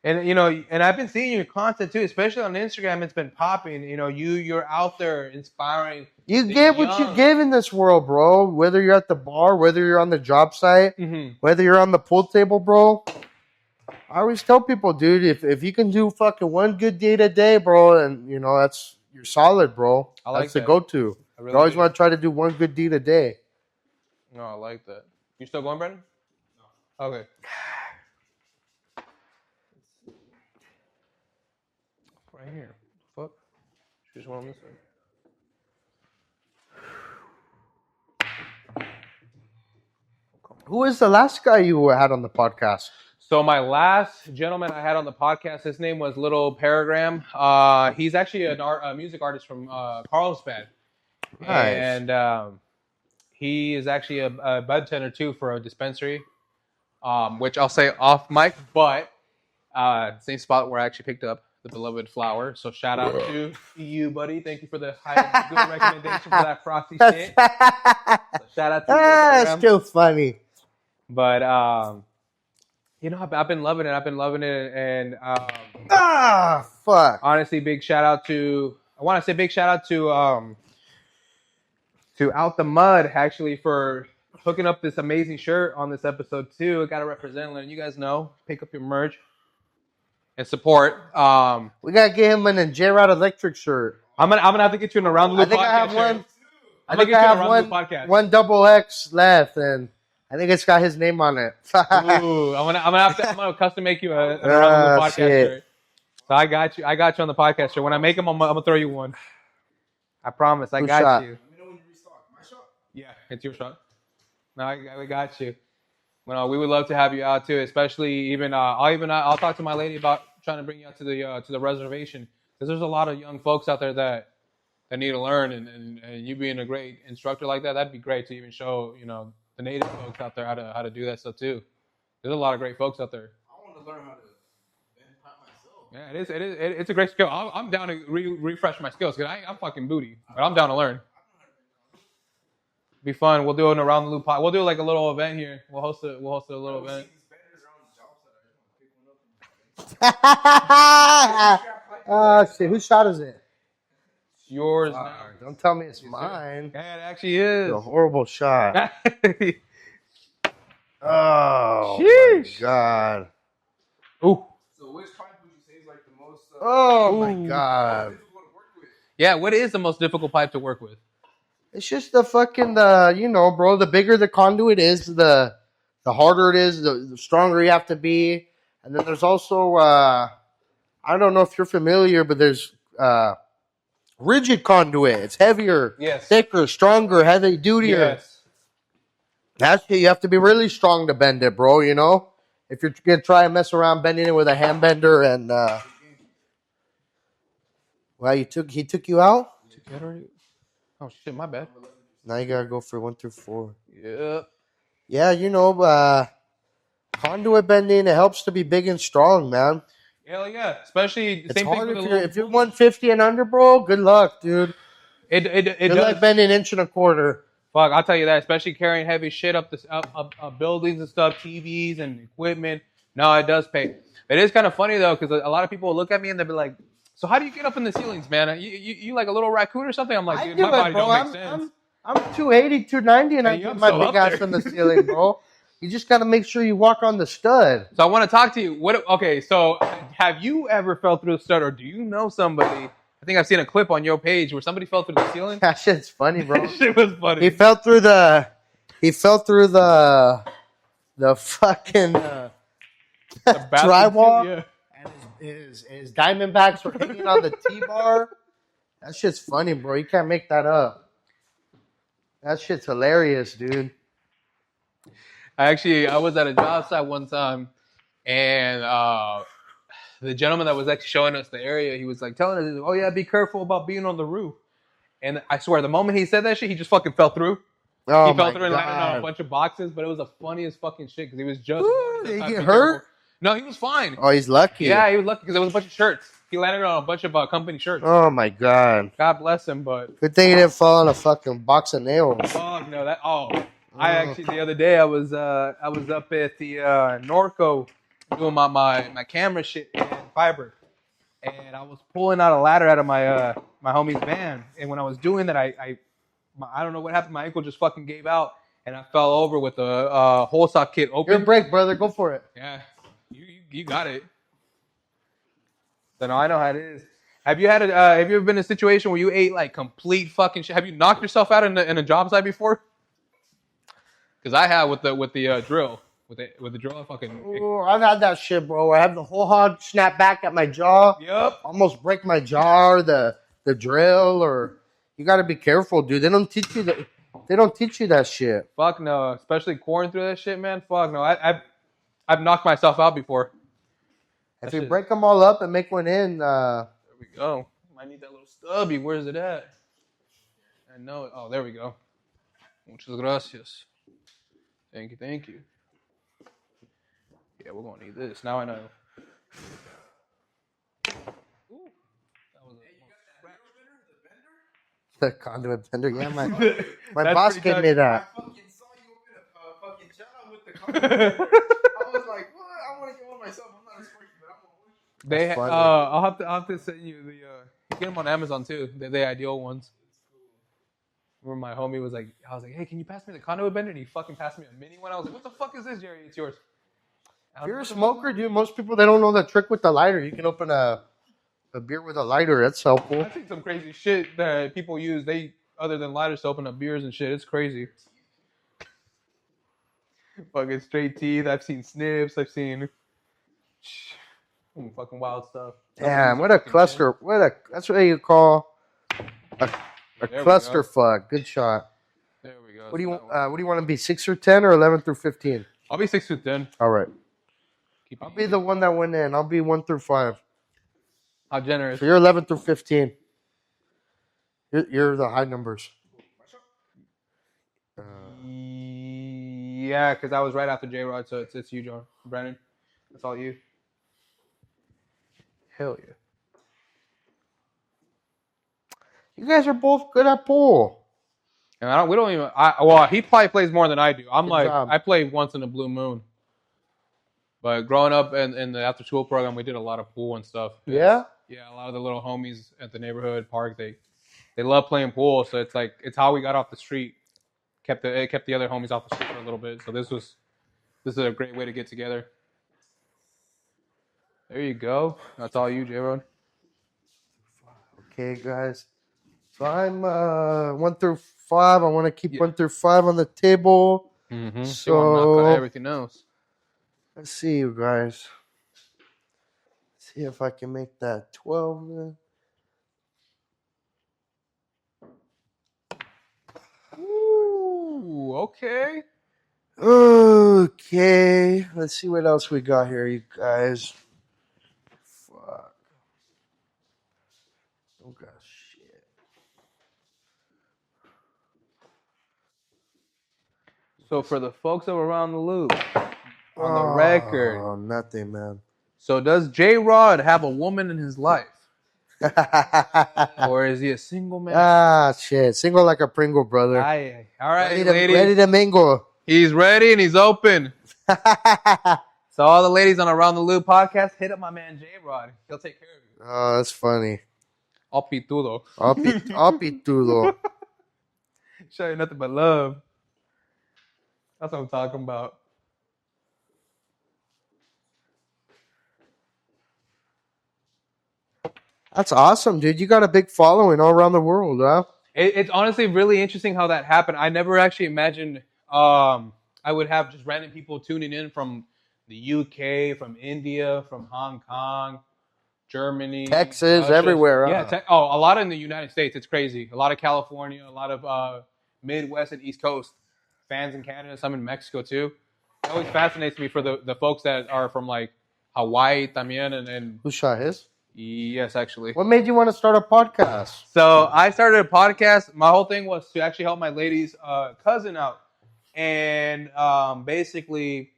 S3: And you know, and I've been seeing your content too, especially on Instagram. It's been popping. You know, you're out there inspiring.
S2: You give what you give in this world, bro. Whether you're at the bar, whether you're on the job site, whether you're on the pool table, bro. I always tell people, dude, if you can do fucking one good deed a day, bro, and you know you're solid, bro. That's the go-to. You always want to try to do one good deed a day.
S3: No, I like that. You still going, Brandon? No. Okay. Right here. Fuck. Just one on this side.
S2: Who is the last guy you had on the podcast?
S3: So my last gentleman I had on the podcast, his name was Little Paragram. He's actually a music artist from Carlsbad. Nice. And he is actually a bud tender too for a dispensary, which I'll say off mic, but same spot where I actually picked up the beloved flower. So shout out to you, buddy. Thank you for the good recommendation for that frosty shit. So shout out to you.
S2: That's still funny.
S3: But you know, I've been loving it. And
S2: fuck.
S3: Honestly, big shout out to Out the Mud actually for hooking up this amazing shirt on this episode too. I gotta represent, letting you guys know, pick up your merch and support.
S2: We gotta get him in a JROD Electric shirt.
S3: I'm gonna have to get you in a Round the Loop podcast.
S2: I think I have one double X left, and I think it's got his name on it.
S3: Ooh, I'm gonna custom make you a Round the Loop podcast shirt. So I got you on the podcast shirt. When I make them, I'm gonna throw you one. I promise. I got you.
S4: Let me know when you restock. My shot?
S3: Yeah, it's your shot. No, we got you. Well, we would love to have you out too, especially even I'll talk to my lady about trying to bring you out to the reservation, because there's a lot of young folks out there that need to learn, and you being a great instructor like that'd be great to even show, you know, the native folks out there how to do that stuff too. There's a lot of great folks out there.
S4: I want to learn how to bend pipe myself.
S3: Yeah, it's a great skill. I'm down to refresh my skills, because I'm fucking booty, but I'm down to learn. Be fun. We'll do an Around the Loop pod. We'll do like a little event here. We'll host a little event.
S2: Shit, whose shot is it?
S3: It's yours now.
S2: Don't tell me it's mine.
S3: Yeah, it actually is.
S2: It's a horrible shot. Oh,
S3: sheesh.
S2: My God.
S3: Ooh.
S4: So which pipe would you say is like the most...
S2: Oh, my God.
S3: Yeah, what is the most difficult pipe to work with?
S2: It's just the fucking, you know, bro, the bigger the conduit is, the harder it is, the stronger you have to be. And then there's also, I don't know if you're familiar, but there's rigid conduit. It's heavier, thicker, stronger, heavy dutier.
S3: Yes.
S2: That's it. You have to be really strong to bend it, bro, you know? If you're going to try and mess around bending it with a hand bender and, well, he took you out?
S3: Oh, shit, my bad.
S2: Now you got to go for 1 through 4.
S3: Yeah.
S2: Yeah, you know, conduit bending, it helps to be big and strong, man.
S3: Hell yeah. Especially,
S2: it's same hard thing if you're 150 and under, bro, good luck, dude.
S3: It
S2: does. Like bending 1 1/4 inch.
S3: Fuck, I'll tell you that. Especially carrying heavy shit up buildings and stuff, TVs and equipment. No, it does pay. It is kind of funny, though, because a lot of people will look at me and they'll be like, so how do you get up in the ceilings, man? You like a little raccoon or something? I'm like, dude, my body don't make sense.
S2: I'm 280, 290, and I put my big ass in the ceiling, bro. You just got to make sure you walk on the stud.
S3: So I want to talk to you. Okay, so have you ever fell through the stud, or do you know somebody? I think I've seen a clip on your page where somebody fell through the ceiling.
S2: That shit's funny, bro.
S3: That shit was funny.
S2: He fell through the fucking drywall.
S3: Yeah.
S2: his Diamondbacks were hanging on the T-bar. That shit's funny, bro. You can't make that up. That shit's hilarious, dude.
S3: I was at a job site one time, and the gentleman that was actually showing us the area, he was like telling us, "Oh yeah, be careful about being on the roof." And I swear, the moment he said that shit, he just fucking fell through.
S2: Oh,
S3: He fell
S2: my
S3: through and landed on a
S2: God.
S3: bunch of boxes, but it was the funniest fucking shit because he was just.
S2: Ooh,
S3: warning us
S2: did he
S3: not to
S2: get
S3: be
S2: hurt?
S3: careful. No, he was fine.
S2: Oh, he's lucky.
S3: Yeah, he was lucky because it was a bunch of shirts. He landed on a bunch of company shirts.
S2: Oh, my God.
S3: God bless him, but
S2: Good thing he didn't fall on a fucking box of nails.
S3: fuck no, that. Oh, I actually the other day I was up at the Norco doing my camera shit in fiber, and I was pulling out a ladder out of my my homie's van, and when I was doing that, I don't know what happened. My ankle just fucking gave out, and I fell over with the hole saw kit open.
S2: Your break, brother. Go for it.
S3: Yeah, you got it. So no, I know how it is. Have you ever been in a situation where you ate like complete fucking shit? Have you knocked yourself out in a job site before? Because I have with the drill. With the drill, I fucking.
S2: Ooh, I've had that shit, bro. I have the whole hog snap back at my jaw.
S3: Yep.
S2: Almost break my jaw or the drill, or you got to be careful, dude. They don't teach you that. They don't teach you that shit.
S3: Fuck no, especially coring through that shit, man. Fuck no, I've knocked myself out before.
S2: If you break them all up and make one in,
S3: There we go. I need that little stubby. Where's it at? I know it. Oh, there we go. Muchas gracias. Thank you. Yeah, we're gonna need this. Now I know. Ooh, that was
S2: the conduit bender. Yeah, my
S3: That's
S2: boss
S3: pretty
S2: gave me that.
S4: I fucking saw you open a fucking job with the conduit. I was like, what? I want to get one myself. I'm not a sportsman, but I'm going to
S3: They,
S2: funny.
S3: I'll have to send you the. You get them on Amazon too. They're the ideal ones. Where my homie was like, I was like, hey, can you pass me the conduit bender? And he fucking passed me a mini one. I was like, what the fuck is this, Jerry? It's yours.
S2: If you're a smoker, dude, most people they don't know the trick with the lighter. You can open a beer with a lighter. That's helpful.
S3: I've seen some crazy shit that people use. Other than lighters to open up beers and shit. It's crazy. Fucking straight teeth. I've seen snips. I've seen fucking wild stuff.
S2: Damn, what a cluster! That's what you call a clusterfuck. Good shot.
S3: There we go.
S2: What do you want to be? 6 through 10 or 11 through 15?
S3: I'll be 6 through 10.
S2: All right. I'll be the one that went in. I'll be 1 through 5.
S3: How generous.
S2: So you're 11 through 15. You're the high numbers.
S3: Yeah, because I was right after JROD, so it's you, John. Brandon. That's all you. Hell yeah.
S2: You guys are both good at pool.
S3: And we don't even. Well, he probably plays more than I do. I'm
S2: Good
S3: like,
S2: job.
S3: I play once in a blue moon. But growing up in the after school program, we did a lot of pool and stuff.
S2: Yeah?
S3: Yeah, a lot of the little homies at the neighborhood park, they love playing pool. So it's like it's how we got off the street. It kept the other homies off the street for a little bit. So this is a great way to get together. There you go. That's all you, JROD.
S2: Okay, guys. So I'm 1 through 5. I want to keep 1 through 5 on the table.
S3: Mm-hmm.
S2: So
S3: knock out everything else.
S2: let's see, you guys. See if I can make that 12 then.
S3: Ooh, okay.
S2: Okay. Let's see what else we got here, you guys. Fuck. Oh, gosh. Shit.
S3: So for the folks that were around the loop, on the record.
S2: Oh, nothing, man.
S3: So does JROD have a woman in his life? Or is he a single man?
S2: Shit. Single like a Pringle, brother.
S3: Aye. All right,
S2: Ready
S3: ladies.
S2: to mingle.
S3: He's ready and he's open. So all the ladies on Around the Loop podcast, hit up my man JROD. He'll take care of you.
S2: Oh, that's funny.
S3: All pitudo.
S2: Apitudo.
S3: Show you nothing but love. That's what I'm talking about.
S2: That's awesome, dude. You got a big following all around the world, huh?
S3: It's honestly really interesting how that happened. I never actually imagined I would have just random people tuning in from the UK, from India, from Hong Kong, Germany,
S2: Texas,
S3: Russia.
S2: everywhere.
S3: Yeah, a lot in the United States. It's crazy. A lot of California, a lot of Midwest and East Coast fans in Canada. Some in Mexico too. It always fascinates me for the folks that are from like Hawaii, también, and
S2: Who shot his?
S3: yes, actually.
S2: What made you want to start a podcast?
S3: So I started a podcast. My whole thing was to actually help my lady's cousin out, and basically,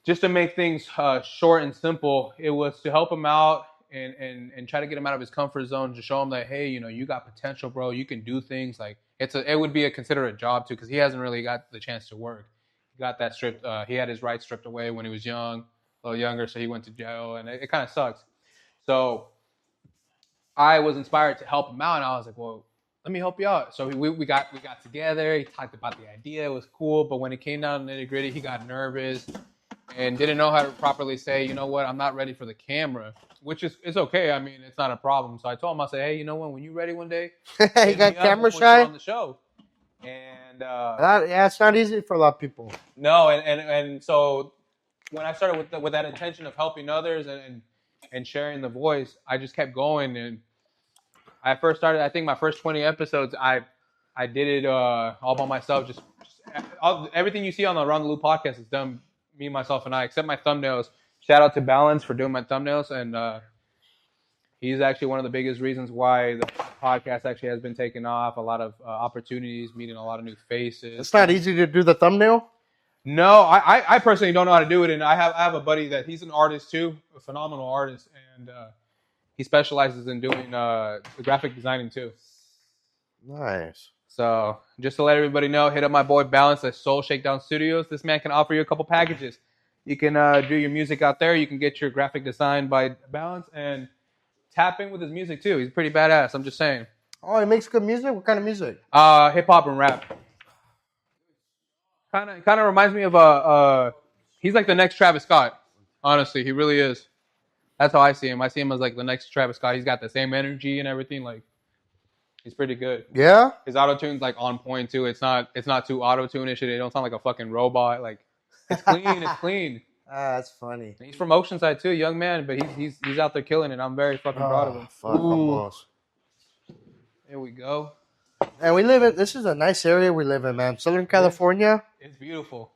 S3: just to make things short and simple, it was to help him out and try to get him out of his comfort zone, to show him that, hey, you got potential, bro. You can do things. Like it would be considered a job too, because he hasn't really got the chance to work. He got that stripped. He had his rights stripped away when he was young, a little younger, so he went to jail, and it kind of sucks. So I was inspired to help him out, and I was like, well, let me help you out. So we got together. He talked about the idea. It was cool, but when it came down to nitty gritty, he got nervous and didn't know how to properly say, you know what, I'm not ready for the camera, which is it's okay. I mean, it's not a problem. So I told him, I said, hey, you know what, when you're ready one day,
S2: You got camera shy
S3: on the show. And
S2: yeah, it's not easy for a lot of people.
S3: No, and so when I started with that intention of helping others and sharing the voice, I just kept going. And I first started, I think my first 20 episodes, I did it all by myself. Just everything you see on the Around the Loop podcast is done me, myself, and I, except my thumbnails. Shout out to Balance for doing my thumbnails, and he's actually one of the biggest reasons why the podcast actually has been taken off. A lot of opportunities, meeting a lot of new faces.
S2: It's not easy to do the thumbnail.
S3: No, I personally don't know how to do it, and I have a buddy that he's an artist too, a phenomenal artist, and he specializes in doing graphic designing too.
S2: Nice.
S3: So just to let everybody know, hit up my boy Balance at Soul Shakedown Studios. This man can offer you a couple packages. You can do your music out there. You can get your graphic design by Balance and tap in with his music too. He's pretty badass. I'm just saying.
S2: Oh, he makes good music. What kind of music?
S3: Hip hop and rap. Kind of reminds me of he's like the next Travis Scott. Honestly, he really is. That's how I see him. I see him as like the next Travis Scott. He's got the same energy and everything. Like, he's pretty good.
S2: Yeah.
S3: His auto tune's like on point too. It's not too auto tune-ish. It don't sound like a fucking robot. Like, it's clean. It's clean.
S2: That's funny.
S3: He's from Oceanside too, young man, but he's out there killing it. I'm very fucking proud of him.
S2: Fuck, almost.
S3: There we go.
S2: And this is a nice area we live in, man. Southern California.
S3: It's beautiful.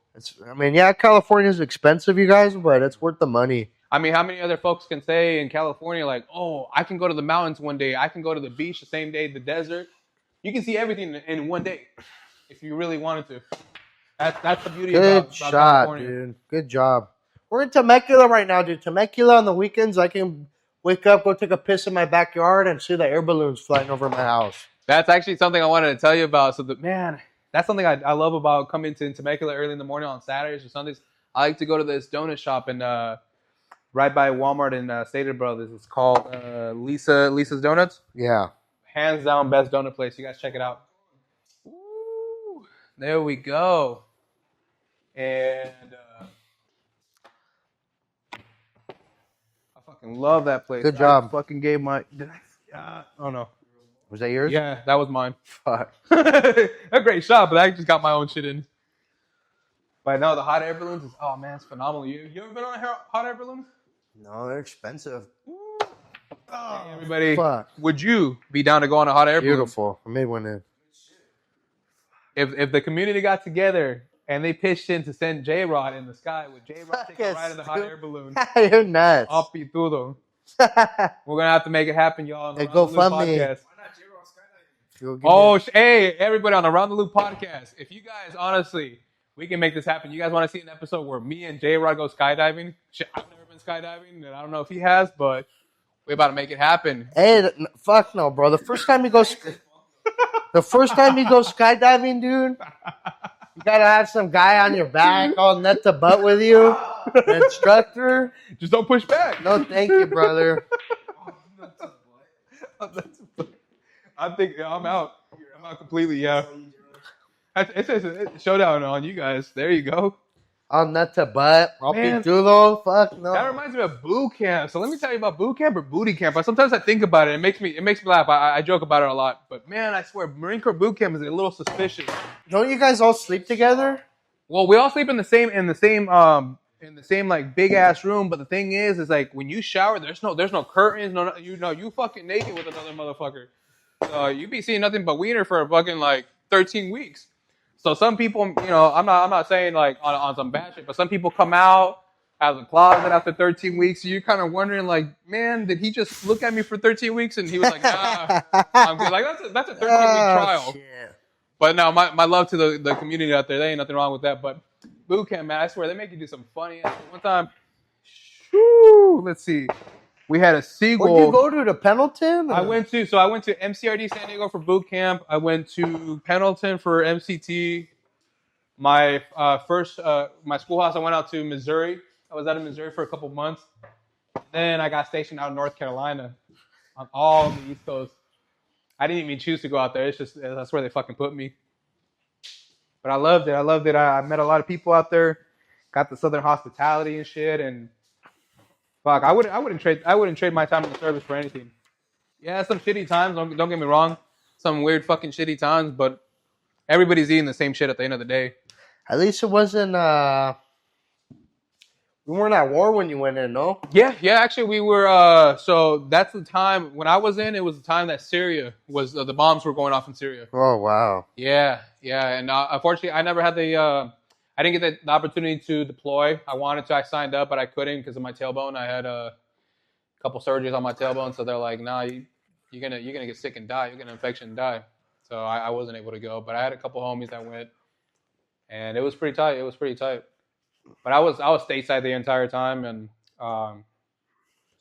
S2: Yeah, California's expensive, you guys, but it's worth the money.
S3: I mean, how many other folks can say in California, like, oh, I can go to the mountains one day. I can go to the beach the same day, the desert. You can see everything in one day if you really wanted to. That's the beauty about California.
S2: Dude. Good job. We're in Temecula right now, dude. Temecula on the weekends, I can wake up, go take a piss in my backyard, and see the air balloons flying over my house.
S3: That's actually something I wanted to tell you about. So, that's something I love about coming to Temecula early in the morning on Saturdays or Sundays. I like to go to this donut shop and right by Walmart in Stater Brothers. It's called Lisa's Donuts.
S2: Yeah.
S3: Hands down, best donut place. You guys check it out. Ooh, there we go. And I fucking love that place.
S2: Good job.
S3: I fucking gave my... oh, no.
S2: Was that yours?
S3: Yeah, that was mine. Fuck. A great shot, but I just got my own shit in. But no, the hot air balloons is... Oh, man, it's phenomenal. You ever been on a hot air balloon?
S2: No, they're expensive.
S3: Oh, hey, everybody,
S2: fuck.
S3: Would you be down to go on a hot air balloon?
S2: Beautiful. I made one in.
S3: If the community got together and they pitched in to send JROD in the sky, would JROD take a ride in the hot air balloon?
S2: You're nuts.
S3: Apitudo. We're going to have to make it happen, y'all.
S2: Hey, go fund me.
S3: Hey, everybody on the Around the Loop podcast. If you guys, honestly, we can make this happen. You guys want to see an episode where me and JROD go skydiving? Shit, I've never been skydiving, and I don't know if he has, but we're about to make it happen.
S2: Hey, fuck no, bro. The first time you go skydiving, dude, you gotta have some guy on your back all nut to butt with you. An instructor.
S3: Just don't push back.
S2: No, thank you, brother.
S3: I think I'm out. I'm out completely, yeah. It says showdown on you guys. There you go.
S2: All nut to butt.
S3: Man,
S2: Apitudo. Fuck no.
S3: That reminds me of boot camp. So let me tell you about boot camp or booty camp. Sometimes I think about it. It makes me laugh. I joke about it a lot. But man, I swear, Marine Corps boot camp is a little suspicious.
S2: Don't you guys all sleep together?
S3: Well, we all sleep in the same in the same like big ass room. But the thing is like when you shower, there's no curtains, you fucking naked with another motherfucker. So you be seeing nothing but wiener for fucking like 13 weeks. So some people, I'm not saying like on some bad shit, but some people come out out of the closet after 13 weeks. So you're kind of wondering like, man, did he just look at me for 13 weeks? And he was like, nah, I'm good. Like that's a 13-week trial. Shit. But no, my love to the community out there. There ain't nothing wrong with that. But boot camp, man, I swear they make you do some funny ass. One time, let's see. We had a seagull.
S2: Where'd you go to Pendleton?
S3: I went to MCRD San Diego for boot camp. I went to Pendleton for MCT. My my schoolhouse, I went out to Missouri. I was out in Missouri for a couple months. Then I got stationed out in North Carolina on all the East Coast. I didn't even choose to go out there. It's just that's where they fucking put me. But I loved it. I met a lot of people out there. Got the Southern hospitality and shit. And fuck, I wouldn't trade my time in the service for anything. Yeah, some shitty times. Don't get me wrong. Some weird fucking shitty times. But everybody's eating the same shit at the end of the day.
S2: At least it wasn't. We weren't at war when you went in, no?
S3: Yeah. Actually, we were. So that's the time when I was in. It was the time that Syria was. The bombs were going off in Syria.
S2: Oh wow.
S3: Yeah. And unfortunately, I never had I didn't get the opportunity to deploy. I wanted to. I signed up, but I couldn't because of my tailbone. I had a couple surgeries on my tailbone, so they're like, "Nah, you're gonna get sick and die. You're gonna infection and die." So I wasn't able to go. But I had a couple homies that went, and it was pretty tight. But I was stateside the entire time, and it's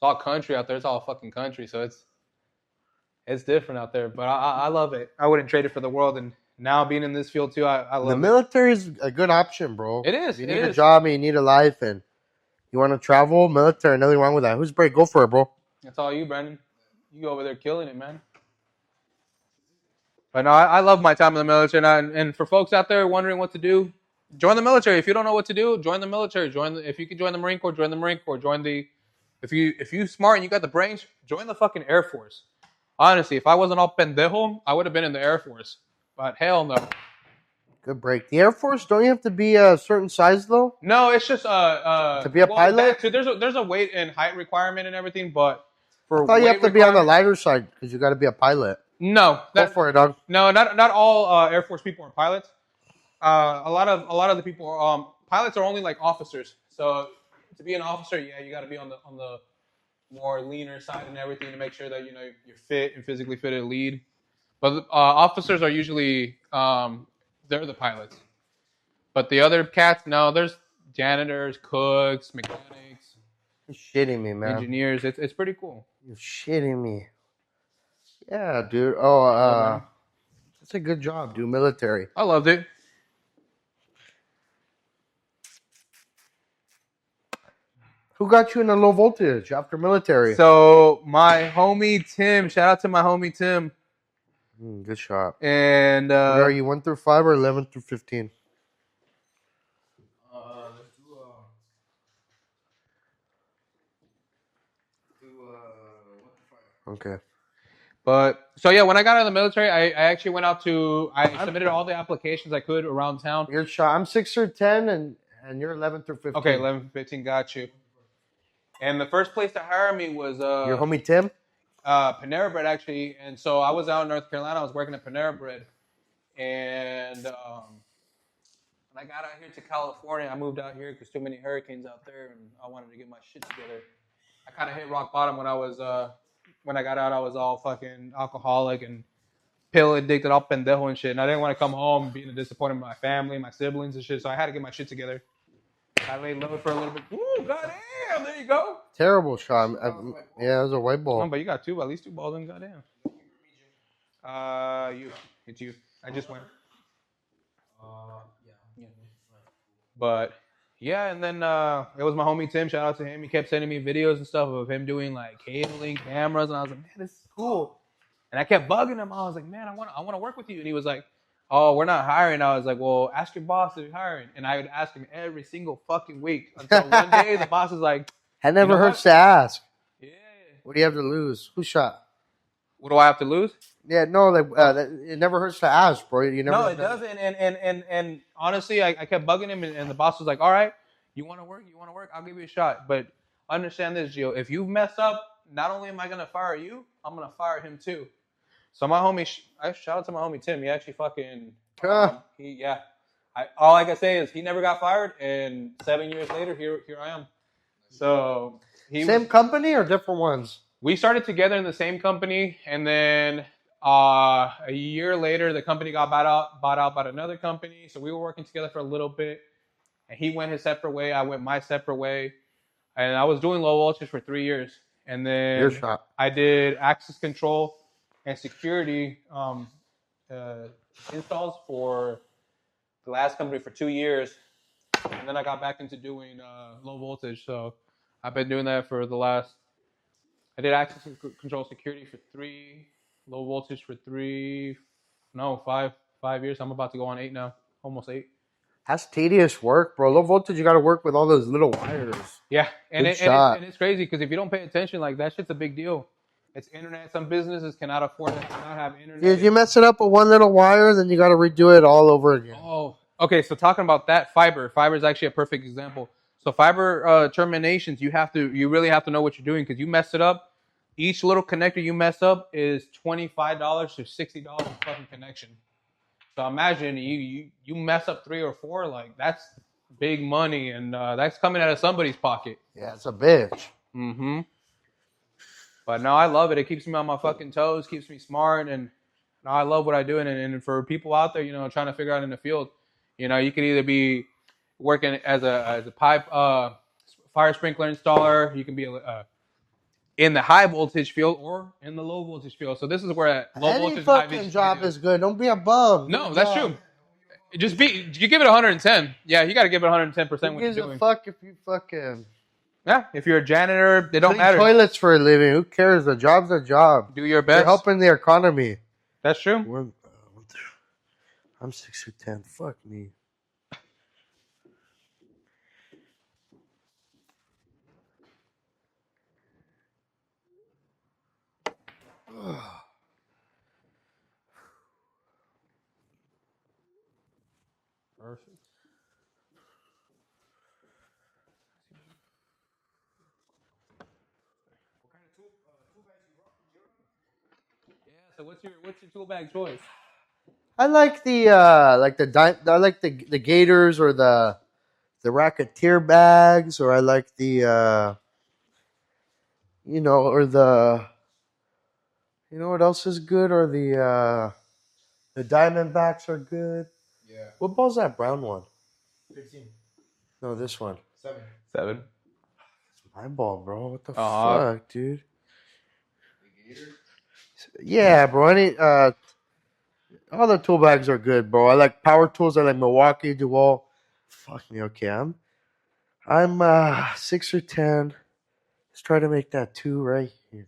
S3: all country out there. It's all fucking country, so it's different out there. But I love it. I wouldn't trade it for the world. And now being in this field too, I love it.
S2: The military is a good option, bro.
S3: It is.
S2: You need a job and you need a life, and you want to travel, military, nothing wrong with that. Who's brave? Go for it, bro.
S3: That's all you, Brandon. You over there killing it, man. But no, I love my time in the military. And for folks out there wondering what to do, join the military. If you don't know what to do, join the military. If you can join the Marine Corps, join the Marine Corps. If you smart and you got the brains, join the fucking Air Force. Honestly, if I wasn't all pendejo, I would have been in the Air Force. But hell no.
S2: Good break. The Air Force, don't you have to be a certain size though?
S3: No, it's just
S2: to be a pilot.
S3: There's a weight and height requirement and everything, but
S2: I thought you have to be on the lighter side because you got to be a pilot.
S3: No,
S2: go for it, dog.
S3: No, not all Air Force people are pilots. A lot of the people, pilots are only like officers. So to be an officer, yeah, you got to be on the more leaner side and everything to make sure that you're fit and physically fit to lead. But officers are usually they're the pilots. But the other cats, no, there's janitors, cooks, mechanics.
S2: You're shitting me, man.
S3: Engineers. It's pretty cool.
S2: You're shitting me. Yeah, dude. Oh, that's a good job, dude. Military.
S3: I loved it.
S2: Who got you in the low voltage after military?
S3: So my homie Tim. Shout out to my homie Tim.
S2: Good shot.
S3: And
S2: where are you, 1 through 5 or 11 through 15?
S4: Let's do 1 to 5.
S2: Okay.
S3: But so yeah, when I got out of the military, I actually went out to. I submitted all the applications I could around town.
S2: You're shot. I'm 6 through 10, and you're 11 through 15.
S3: Okay, 11 through 15. Got you. And the first place to hire me was
S2: your homie Tim.
S3: Panera Bread, actually. And so I was out in North Carolina. I was working at Panera Bread. And when I got out here to California, I moved out here because too many hurricanes out there, and I wanted to get my shit together. I kind of hit rock bottom when I got out. I was all fucking alcoholic and pill addicted, all pendejo and shit. And I didn't want to come home being a disappointment to my family, my siblings and shit. So I had to get my shit together. I laid low for a little bit. Ooh, goddamn, there you go.
S2: Terrible shot. Yeah, it was a white ball.
S3: No, but you got at least two balls in, goddamn. It's you. I just went. Yeah. But yeah, and then it was my homie Tim. Shout out to him. He kept sending me videos and stuff of him doing like cabling, cameras, and I was like, man, this is cool. And I kept bugging him. I was like, man, I want to work with you. And he was like, oh, we're not hiring. I was like, well, ask your boss if you're hiring. And I would ask him every single fucking week until one day the boss is like,
S2: that never hurts to ask.
S3: Yeah.
S2: What do you have to lose? Who shot?
S3: What do I have to lose?
S2: Yeah, no, it never hurts to ask, bro. You never.
S3: No, it doesn't. And honestly, I kept bugging him, and the boss was like, all right, You want to work? I'll give you a shot. But understand this, Gio. If you've messed up, not only am I gonna fire you, I'm gonna fire him too. So my homie, I shout out to my homie Tim. He actually fucking, all I can say is he never got fired, and 7 years later, here I am. So
S2: same company or different ones?
S3: We started together in the same company, and then a year later, the company got bought out by another company. So we were working together for a little bit, and he went his separate way. I went my separate way, and I was doing low voltage for 3 years, and then I did access control and security installs for the last company for 2 years, and then I got back into doing low voltage. So I've been doing that for the last. I did access control security for 3, low voltage for 5 years. I'm about to go on 8 now, almost 8.
S2: That's tedious work, bro. Low voltage, you got to work with all those little wires.
S3: Yeah, and it's crazy because if you don't pay attention, like that shit's a big deal. It's internet. Some businesses cannot afford it, cannot have internet.
S2: If you mess it up with one little wire, then you got to redo it all over again.
S3: Oh, okay. So talking about that, fiber is actually a perfect example. So fiber terminations, you really have to know what you're doing because you mess it up. Each little connector you mess up is $25 to $60 fucking connection. So imagine you mess up 3 or 4, like that's big money, and that's coming out of somebody's pocket.
S2: Yeah, it's a bitch.
S3: Mm-hmm. But no, I love it. It keeps me on my fucking toes, keeps me smart, and no, I love what I do. And for people out there, trying to figure out in the field, you could either be working as a pipe fire sprinkler installer, you can be in the high voltage field or in the low voltage field. So this is where low voltage
S2: high voltage job is good. Don't be a bum.
S3: No, that's true. You give it 110. Yeah, you got to give it 110% what you're doing.
S2: Who gives a fuck if you fucking...
S3: Yeah, if you're a janitor, they don't matter.
S2: Toilets for a living. Who cares? The job's a job.
S3: Do your best.
S2: You're helping the economy.
S3: That's true.
S2: I'm 6'10". Fuck me.
S3: Perfect. What kind of tool bags you rock? Yeah. So what's your tool bag choice?
S2: I like the Gators or the Racketeer bags, or I like the what else is good, or the Diamondbacks are good.
S4: Yeah.
S2: What ball's that brown one?
S4: 15.
S2: No, this one.
S4: 7.
S3: That's
S2: my ball, bro. What the fuck, dude?
S4: The Gator?
S2: Yeah, bro. All the tool bags are good, bro. I like power tools. I like Milwaukee, DeWalt. Fuck me, okay. I'm 6 or 10. Let's try to make that 2 right here.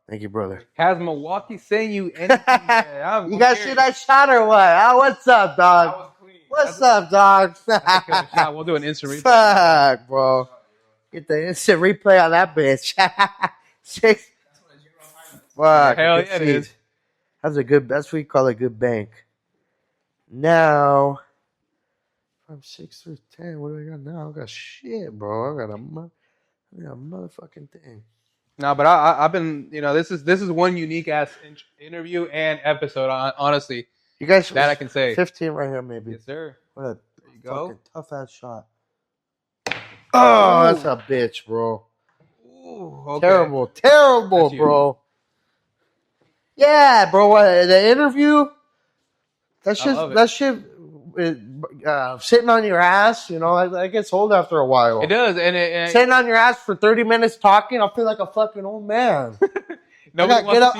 S2: Thank you, brother.
S3: Has Milwaukee saying you anything?
S2: You guys see that shot or what? Oh, what's up, dog?
S4: That was clean.
S2: What's up, dog?
S3: We'll do an instant replay.
S2: Fuck, bro. Get the instant replay on that bitch. 6. Fuck.
S3: Hell yeah, it is.
S2: That's what we call a good bank. Now, I'm 6 or 10. What do I got now? I got shit, bro. I got a motherfucking thing.
S3: No, but I've been, this is one unique ass interview and episode. Honestly,
S2: you guys,
S3: that I can say.
S2: 15 right here, maybe.
S3: Yes, sir.
S2: What a
S3: go.
S2: Tough ass shot. Oh, that's a bitch, bro.
S3: Ooh, okay.
S2: Terrible, bro. Yeah, bro. The interview. That shit. Sitting on your ass, it gets old after a while.
S3: It does, and
S2: sitting on your ass for 30 minutes talking, I feel like a fucking old man. I gotta get up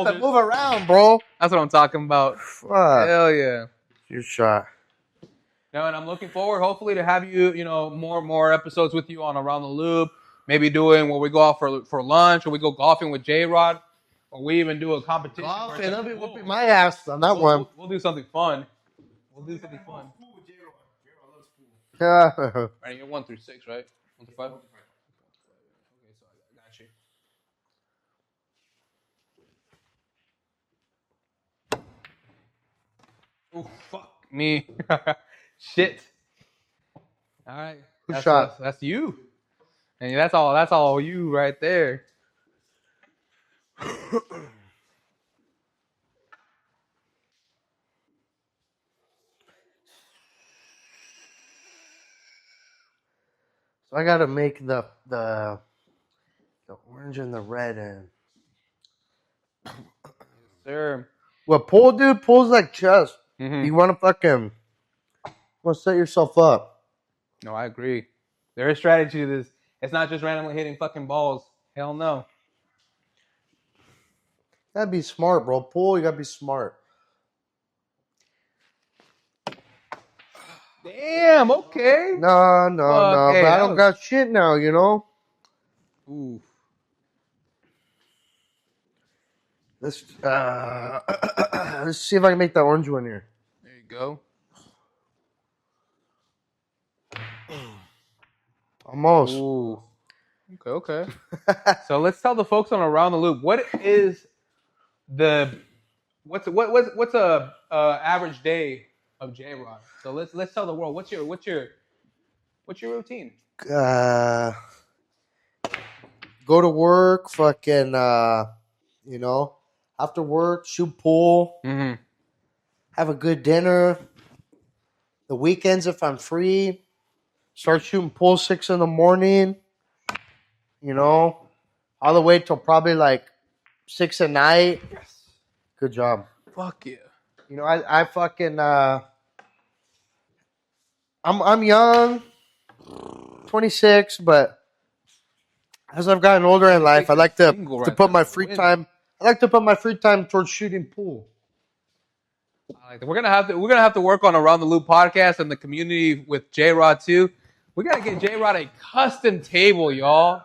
S2: and move around, bro.
S3: That's what I'm talking about.
S2: Fuck.
S3: Hell yeah.
S2: Your shot.
S3: No, and I'm looking forward, hopefully, to have you, more episodes with you on Around the Loop. Maybe doing where we go out for lunch, or we go golfing with JROD, or we even do a competition.
S2: Golfing, they'll be whooping my ass on that one.
S3: We'll do something fun. All right, you're 1 through 6, right? 1 through 5? Okay, so I got you. Oh, fuck me. Shit. All right.
S2: Who
S3: That's,
S2: shot?
S3: that's you. And that's all you right there.
S2: So I gotta make the orange and the red and
S3: Sir.
S2: what pull, dude? Pulls like chest.
S3: Mm-hmm.
S2: You wanna set yourself up.
S3: No, I agree. There is strategy to this. It's not just randomly hitting fucking balls. Hell no.
S2: You gotta be smart, bro. Pull, you gotta be smart.
S3: Damn, okay.
S2: No.
S3: Hey,
S2: but I don't got shit now, you know?
S3: Ooh.
S2: Let's see if I can make that orange one here.
S3: There you go.
S2: Almost.
S3: Ooh. Okay. So let's tell the folks on Around the Loop, what's a average day of JROD? So let's tell the world what's your routine?
S2: Go to work, fucking you know, after work, shoot pool, have a good dinner. The weekends, if I'm free, start shooting pool 6 a.m. You know, all the way till probably like 6 at night.
S3: Yes.
S2: Good job.
S3: Fuck yeah.
S2: You know, I fucking I'm young, 26, but as I've gotten older in life, I like to put my free time. I like to put my free time towards shooting pool.
S3: We're gonna have to work on Around the Loop podcast and the community with JROD too. We gotta get JROD a custom table, y'all.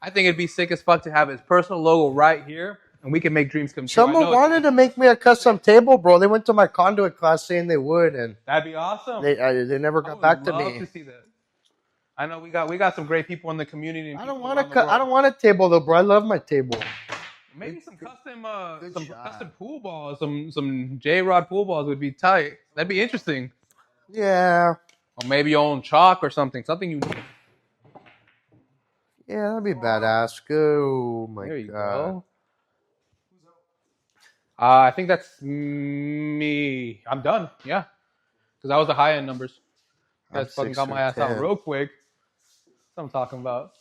S3: I think it'd be sick as fuck to have his personal logo right here, and we can make dreams come true.
S2: Someone wanted to make me a custom table, bro. They went to my conduit class saying they would, and
S3: that'd be awesome.
S2: They never got back to me.
S3: I would love to see that. I know we got some great people in the community.
S2: I don't want a table though, bro. I love my table.
S3: Maybe some custom pool balls, some JROD pool balls would be tight. That'd be interesting.
S2: Yeah.
S3: Or maybe your own chalk or something unique.
S2: Yeah, that'd be badass. Oh my
S3: there you
S2: god.
S3: Go. I think that's me. I'm done. Yeah, because that was the high end numbers. That's fucking got my ass out real quick. That's what I'm talking about.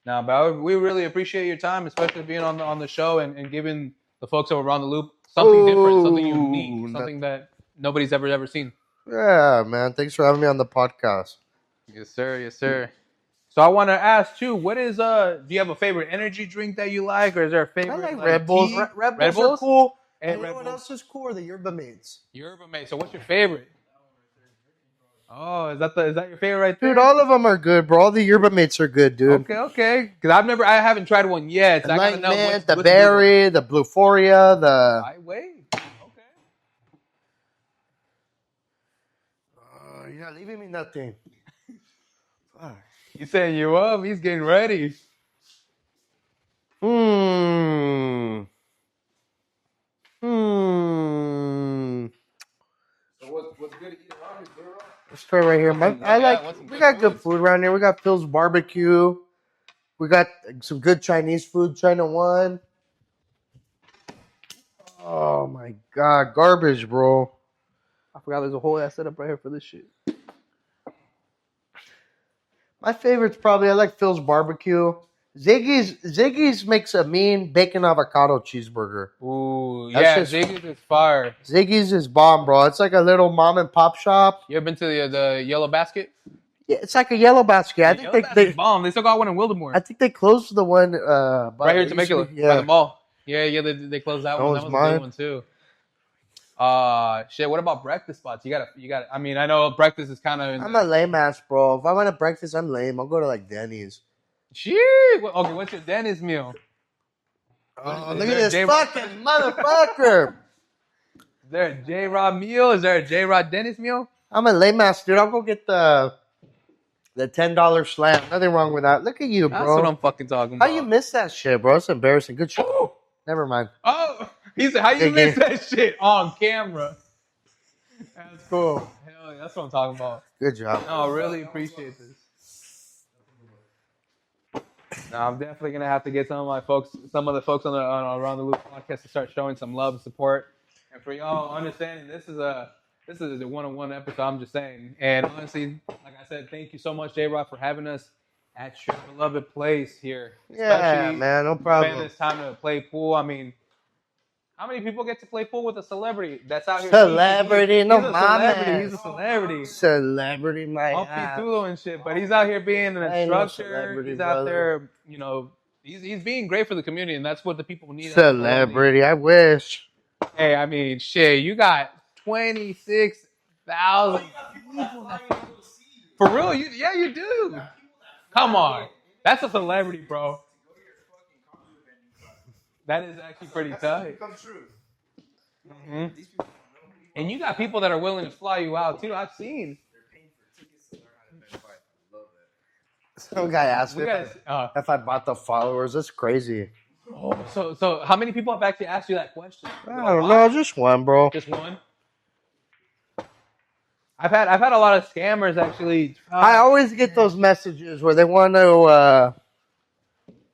S3: Now, but we really appreciate your time, especially being on the show and giving the folks over Around the Loop something different, something unique, something that nobody's ever seen.
S2: Yeah, man. Thanks for having me on the podcast.
S3: Yes, sir. Yes, sir. So I want to ask too, what is do you have a favorite energy drink that you like, or is there a favorite?
S2: I like Red Bulls. Red Bulls are cool. And you know what else is cool? Are the Yerba Mates.
S3: Yerba Mate. So what's your favorite? Oh, is that your favorite right there?
S2: Dude, all of them are good, bro. All the Yerba Mates are good, dude.
S3: Okay. Because I haven't tried one yet. So I gotta know
S2: what's the berry, the Bluephoria, the.
S3: I wait. Okay.
S2: You're not leaving me nothing. Fuck.
S3: He's setting you up. He's getting ready.
S2: So
S4: what's good to eat around here, bro?
S2: Let's try right here. We got good food around here. We got Phil's Barbecue. We got some good Chinese food, China One. Oh my god, garbage, bro.
S3: I forgot there's a whole ass setup right here for this shit.
S2: My favorite's probably, I like Phil's Barbecue. Ziggy's makes a mean bacon avocado cheeseburger.
S3: Ooh, yeah, Ziggy's is fire.
S2: Ziggy's is bomb, bro. It's like a little mom and pop shop.
S3: You ever been to the Yellow Basket?
S2: Yeah, it's like a Yellow Basket. I think they
S3: bomb. They still got one in Wildermore.
S2: I think they closed the one
S3: right here in Temecula, by the mall. Yeah, they closed that one. That was a good one too. Shit. What about breakfast spots? You got. I mean, I know breakfast is kind of.
S2: I'm a lame ass, bro. If I want a breakfast, I'm lame. I'll go to like Denny's.
S3: Shit. Okay, what's your Denny's meal?
S2: Oh, look at this fucking motherfucker.
S3: Is there a JROD meal? Is there a JROD Denny's meal?
S2: I'm a lame ass, dude. I'll go get the $10 slam. Nothing wrong with that. Look at you, bro.
S3: That's what I'm fucking talking about.
S2: How you miss that shit, bro? It's embarrassing. Good shit. Never mind.
S3: Oh, he said, how you miss that shit on camera? That's cool. Hell yeah, that's what I'm talking about.
S2: Good job.
S3: No, I really appreciate this. No, I'm definitely gonna have to get some of the folks on Around the Loop podcast to start showing some love and support. And for y'all understanding, this is a one-on-one episode. I'm just saying. And honestly, like I said, thank you so much, JROD, for having us at your beloved place here.
S2: Yeah,
S3: Especially
S2: man, no problem.
S3: spend this time to play pool. I mean, how many people get to play pool with a celebrity that's out here?
S2: Celebrity, no
S3: he's a celebrity.
S2: mames.
S3: He's a celebrity.
S2: Celebrity, my
S3: All
S2: ass.
S3: Pitulo and shit, but he's out here being an
S2: I ain't no
S3: instructor.
S2: celebrity,
S3: He's out
S2: brother.
S3: there, you know, he's being great for the community, and that's what the people need.
S2: Celebrity, I wish.
S3: Hey, I mean, shit, you got 26,000 people. For real? You do. Come on, that's a celebrity, bro. That is actually pretty tight.
S4: Come true.
S3: Mm-hmm. And you got people that are willing to fly you out too. I've seen.
S4: They're paying for tickets to learn how to mentorship. I love that.
S2: Some guy asked me
S3: We gotta,
S2: if I bought the followers. That's crazy.
S3: oh, so how many people have actually asked you that question?
S2: I don't know, just one, bro.
S3: Just one. I've had a lot of scammers actually.
S2: I always get those messages where they want to,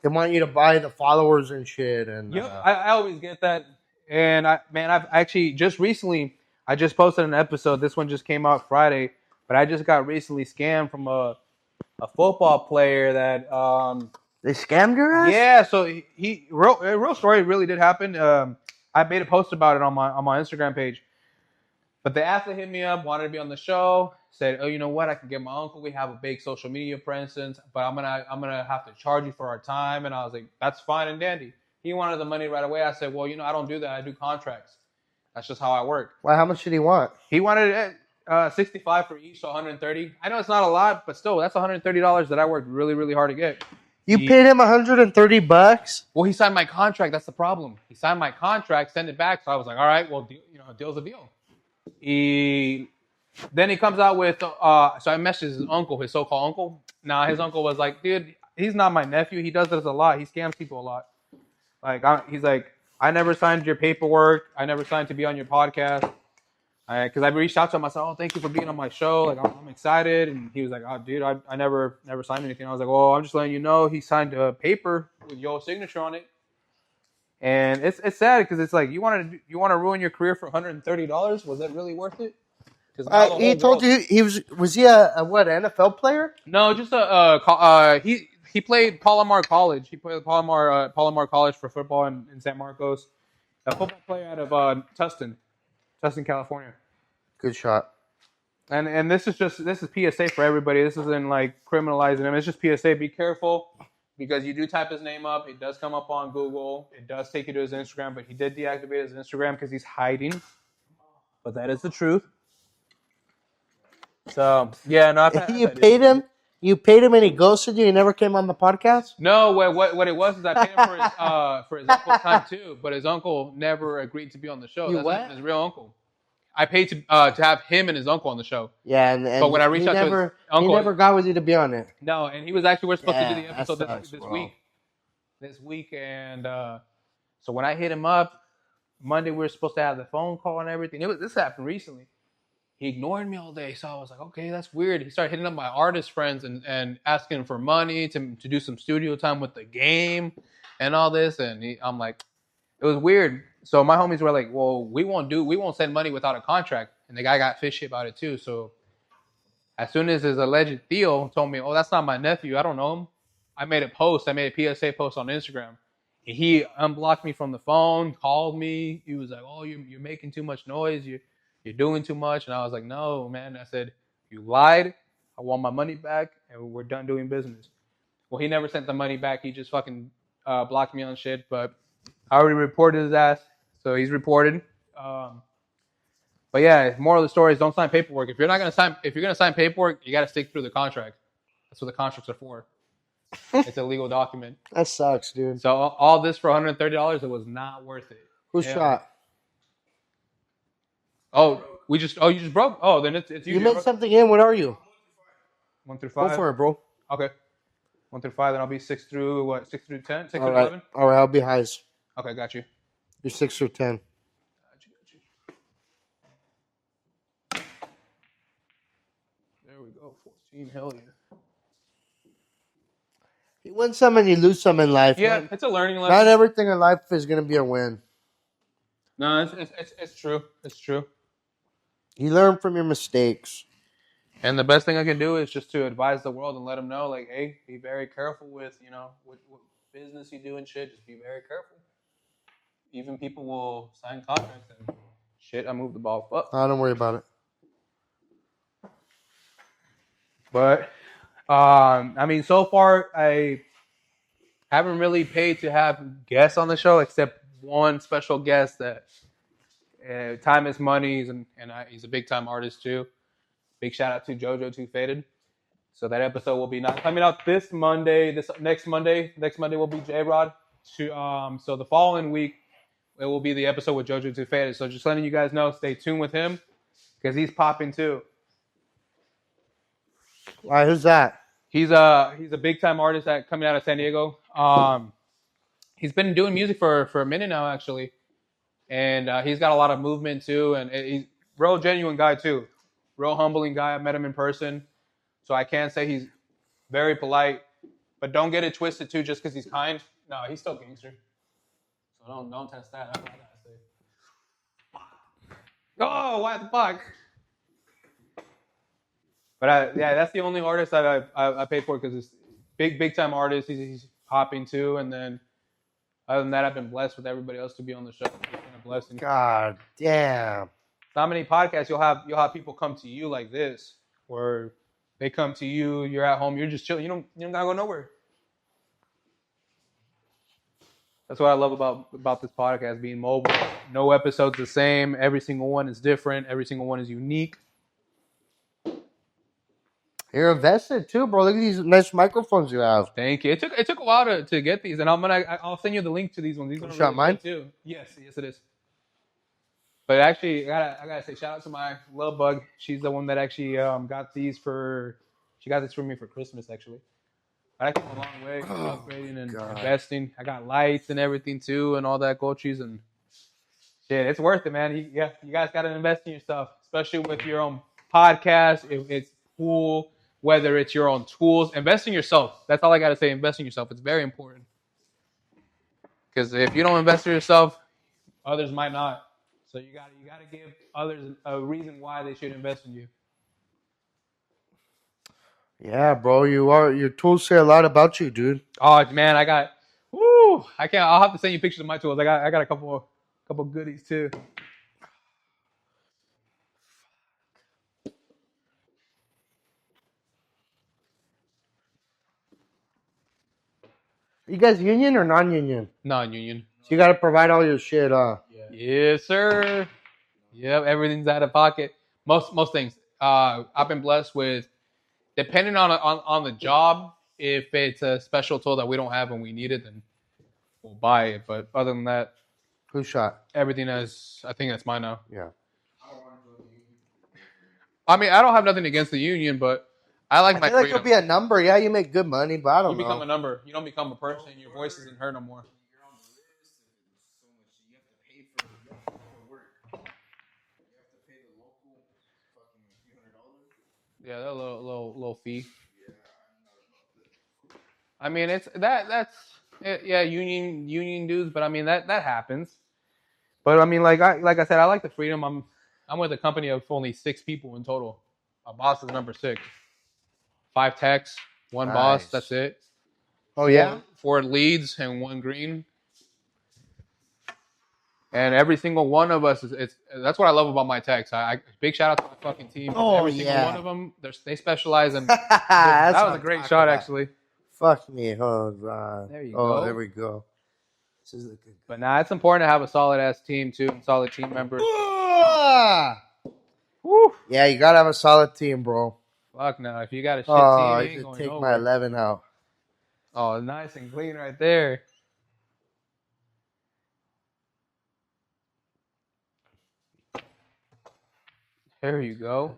S2: they want you to buy the followers and shit. And
S3: Yep, I always get that. And I've actually just recently, I just posted an episode. This one just came out Friday, but I just got recently scammed from a football player that
S2: they scammed your ass.
S3: yeah. So he real story really did happen. I made a post about it on my Instagram page. But the athlete hit me up, wanted to be on the show. Said, "Oh, you know what? I can get my uncle. We have a big social media presence, but I'm gonna have to charge you for our time." And I was like, "That's fine and dandy." He wanted the money right away. I said, "Well, you know, I don't do that. I do contracts. That's just how I work."
S2: Well, how much did he want?
S3: He wanted 65 for each, so 130. I know it's not a lot, but still, that's $130 that I worked really, really hard to get.
S2: You paid him $130?
S3: Well, he signed my contract. That's the problem. He signed my contract, sent it back. So I was like, "All right, well, a deal's a deal." Then he comes out with, so I messaged his uncle, his so-called uncle. Now, his uncle was like, "Dude, he's not my nephew. He does this a lot. He scams people a lot." He's like, "I never signed your paperwork. I never signed to be on your podcast." Because I reached out to him. I said, "Oh, thank you for being on my show. Like, I'm excited." And he was like, "Oh, dude, I never signed anything." I was like, "Well, I'm just letting you know he signed a paper with your signature on it." And it's sad because it's like you want to ruin your career for $130. Was that really worth it?
S2: He told you was he a what NFL player?
S3: No, just he played Palomar College. He played Palomar College for football in San Marcos. A football player out of Tustin, California.
S2: Good shot.
S3: And this is PSA for everybody. This isn't like criminalizing him. It's just PSA. Be careful. Because you do type his name up, it does come up on Google. It does take you to his Instagram, but he did deactivate his Instagram because he's hiding. But that is the truth. So yeah, no.
S2: You paid him, and he ghosted you. He never came on the podcast.
S3: No, what it was is I paid him for his uncle's time too, but his uncle never agreed to be on the show.
S2: That's
S3: not his real uncle. I paid to have him and his uncle on the show.
S2: Yeah, and
S3: but when I reached out to his uncle,
S2: he never got with you to be on it.
S3: No, and he was actually we're supposed to do the episode
S2: sucks,
S3: this week, and so when I hit him up Monday, we were supposed to have the phone call and everything. This happened recently. He ignored me all day, so I was like, okay, that's weird. He started hitting up my artist friends and asking for money to do some studio time with the game and all this, and I'm like, it was weird. So my homies were like, well, we won't send money without a contract. And the guy got fishy about it too. So as soon as his alleged Theo told me, oh, that's not my nephew, I don't know him, I made a PSA post on Instagram. And he unblocked me from the phone, called me. He was like, oh, you're making too much noise. You're doing too much. And I was like, no, man. I said, you lied. I want my money back, and we're done doing business. Well, he never sent the money back. He just fucking blocked me on shit. But I already reported his ass. So he's reported. But yeah, moral of the story is don't sign paperwork. If you're gonna sign paperwork, you gotta stick through the contract. That's what the contracts are for. It's a legal document.
S2: That sucks, dude.
S3: So all this for $130, it was not worth it.
S2: Who shot?
S3: Oh, you just broke? Oh, then it's you.
S2: You made something in. What are you?
S3: 1 through 5.
S2: Go for it, bro.
S3: Okay. 1 through 5, then I'll be 6 through 10? 6 through
S2: All right.
S3: 11?
S2: All right, I'll be highs.
S3: Okay, got you.
S2: You're 6 or 10.
S3: Got you. There we go. 14. Hell yeah.
S2: You win some and you lose some in life.
S3: Yeah,
S2: Not,
S3: it's a learning
S2: not
S3: lesson.
S2: everything in life is going to be a win.
S3: No, it's true. It's true.
S2: You learn from your mistakes.
S3: And the best thing I can do is just to advise the world and let them know, like, hey, be very careful with, what business you do and shit. Just be very careful. Even people will sign contracts and shit. I moved the ball up.
S2: Don't worry about it.
S3: But I mean, so far I haven't really paid to have guests on the show except one special guest that time is money, and he's a big time artist too. Big shout out to JoJo Too Faded. So that episode will be not coming out this Monday. This next Monday will be JROD. So the following week it will be the episode with JoJo Too Faded. So just letting you guys know, stay tuned with him because he's popping too.
S2: Why? Who's that?
S3: He's a big time artist that coming out of San Diego. He's been doing music for a minute now actually, and he's got a lot of movement too. And he's a real genuine guy too, real humbling guy. I met him in person, so I can't say he's very polite, but don't get it twisted too. Just because he's kind, no, he's still gangster. So don't test that. That's what I gotta say. Oh, what the fuck? But yeah, that's the only artist that I paid for because it's big time artist. He's hopping too, and then other than that, I've been blessed with everybody else to be on the show. It's been a blessing.
S2: God damn.
S3: Not many podcasts you'll have people come to you like this, where they come to you, you're at home, you're just chilling. You don't gotta go nowhere. That's what I love about this podcast being mobile. No episode's the same. Every single one is different. Every single one is unique.
S2: You're invested too, bro. Look at these nice microphones you have.
S3: Thank you. It took a while to get these, and I'll send you the link to these ones. These are really
S2: mine
S3: good too. Yes, it is. But actually, I gotta say shout out to my love bug. She's the one that actually got these for. She got this for me for Christmas actually. But I came a long way upgrading and investing. I got lights and everything too, and all that gold cheese and shit. It's worth it, man. You guys gotta invest in yourself, especially with your own podcast. If it's cool. Whether it's your own tools, invest in yourself. That's all I got to say. Invest in yourself. It's very important. Because if you don't invest in yourself, others might not. So you got to give others a reason why they should invest in you.
S2: Yeah, bro. Your tools say a lot about you, dude.
S3: Oh man, I'll have to send you pictures of my tools. I got a couple goodies too.
S2: You guys union or non-union?
S3: Non-union.
S2: So you got to provide all your shit,
S3: Yes, sir. Yep, everything's out of pocket. Most things. I've been blessed with, depending on the job. If it's a special tool that we don't have and we need it, then we'll buy it. But other than that,
S2: Who shot?
S3: everything is. I think that's mine now.
S2: Yeah.
S3: I mean, I don't have nothing against the union, but I like my
S2: I feel like
S3: freedom.
S2: it'll be a number. Yeah, you make good money, but I don't
S3: You become
S2: know.
S3: a number. You don't become a person. Your voice isn't heard no more.
S4: You're on the list, and so much. You have to pay for work. You have to pay the local fucking few $100.
S3: Yeah, that little fee. I mean, it's that's yeah, union dues, but I mean that happens. But I mean, like I said, I like the freedom. I'm with a company of only 6 people in total. My boss is number 6. 5 techs, 1 boss.
S2: Nice.
S3: That's it.
S2: Oh, yeah?
S3: 4 leads and 1 green. And every single one of us that's what I love about my techs. I big shout out to my fucking team.
S2: Oh,
S3: every single
S2: yeah.
S3: one of them, they specialize in.
S2: That's
S3: That
S2: what
S3: was a
S2: I'm
S3: great
S2: talking
S3: shot,
S2: about.
S3: actually.
S2: Fuck me. Oh, God.
S3: There you
S2: Oh,
S3: go.
S2: there we go. This is looking good.
S3: But nah, it's important to have a solid ass team too, and solid team members.
S2: Woo. Yeah, you got to have a solid team, bro.
S3: Fuck no, if you got a shit
S2: Oh,
S3: team,
S2: I
S3: you ain't
S2: should
S3: going
S2: take
S3: nowhere.
S2: my 11 out.
S3: Oh, nice and clean right there. There you go.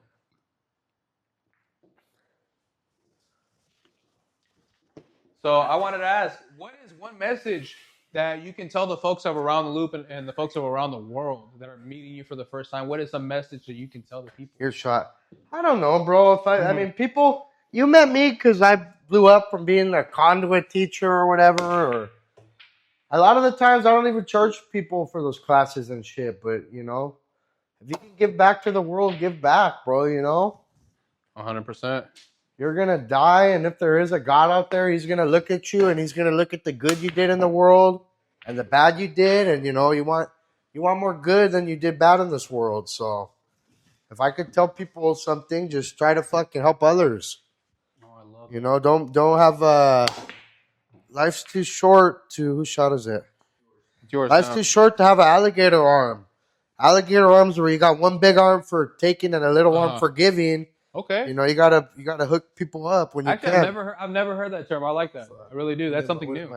S3: So I wanted to ask, what is one message that you can tell the folks of around the loop and the folks of around the world that are meeting you for the first time? What is the message that you can tell the people?
S2: Your shot. I don't know, bro. I mean, people, you met me because I blew up from being a conduit teacher or whatever. Or a lot of the times, I don't even charge people for those classes and shit. But you know, if you can give back to the world, give back, bro. You know,
S3: 100%.
S2: you're gonna die, and if there is a God out there, He's gonna look at you, and He's gonna look at the good you did in the world and the bad you did, and you know, you want more good than you did bad in this world. So, if I could tell people something, just try to fucking help others.
S3: Oh, I love
S2: You know, don't have life's too short to whose shot is it?
S3: It's yours.
S2: Life's too short to have an alligator arm. Alligator arms where you got one big arm for taking and a little arm for giving.
S3: Okay.
S2: You know, you gotta hook people up when you
S3: Actually,
S2: can.
S3: I've never heard that term. I like that. I really do. That's something new.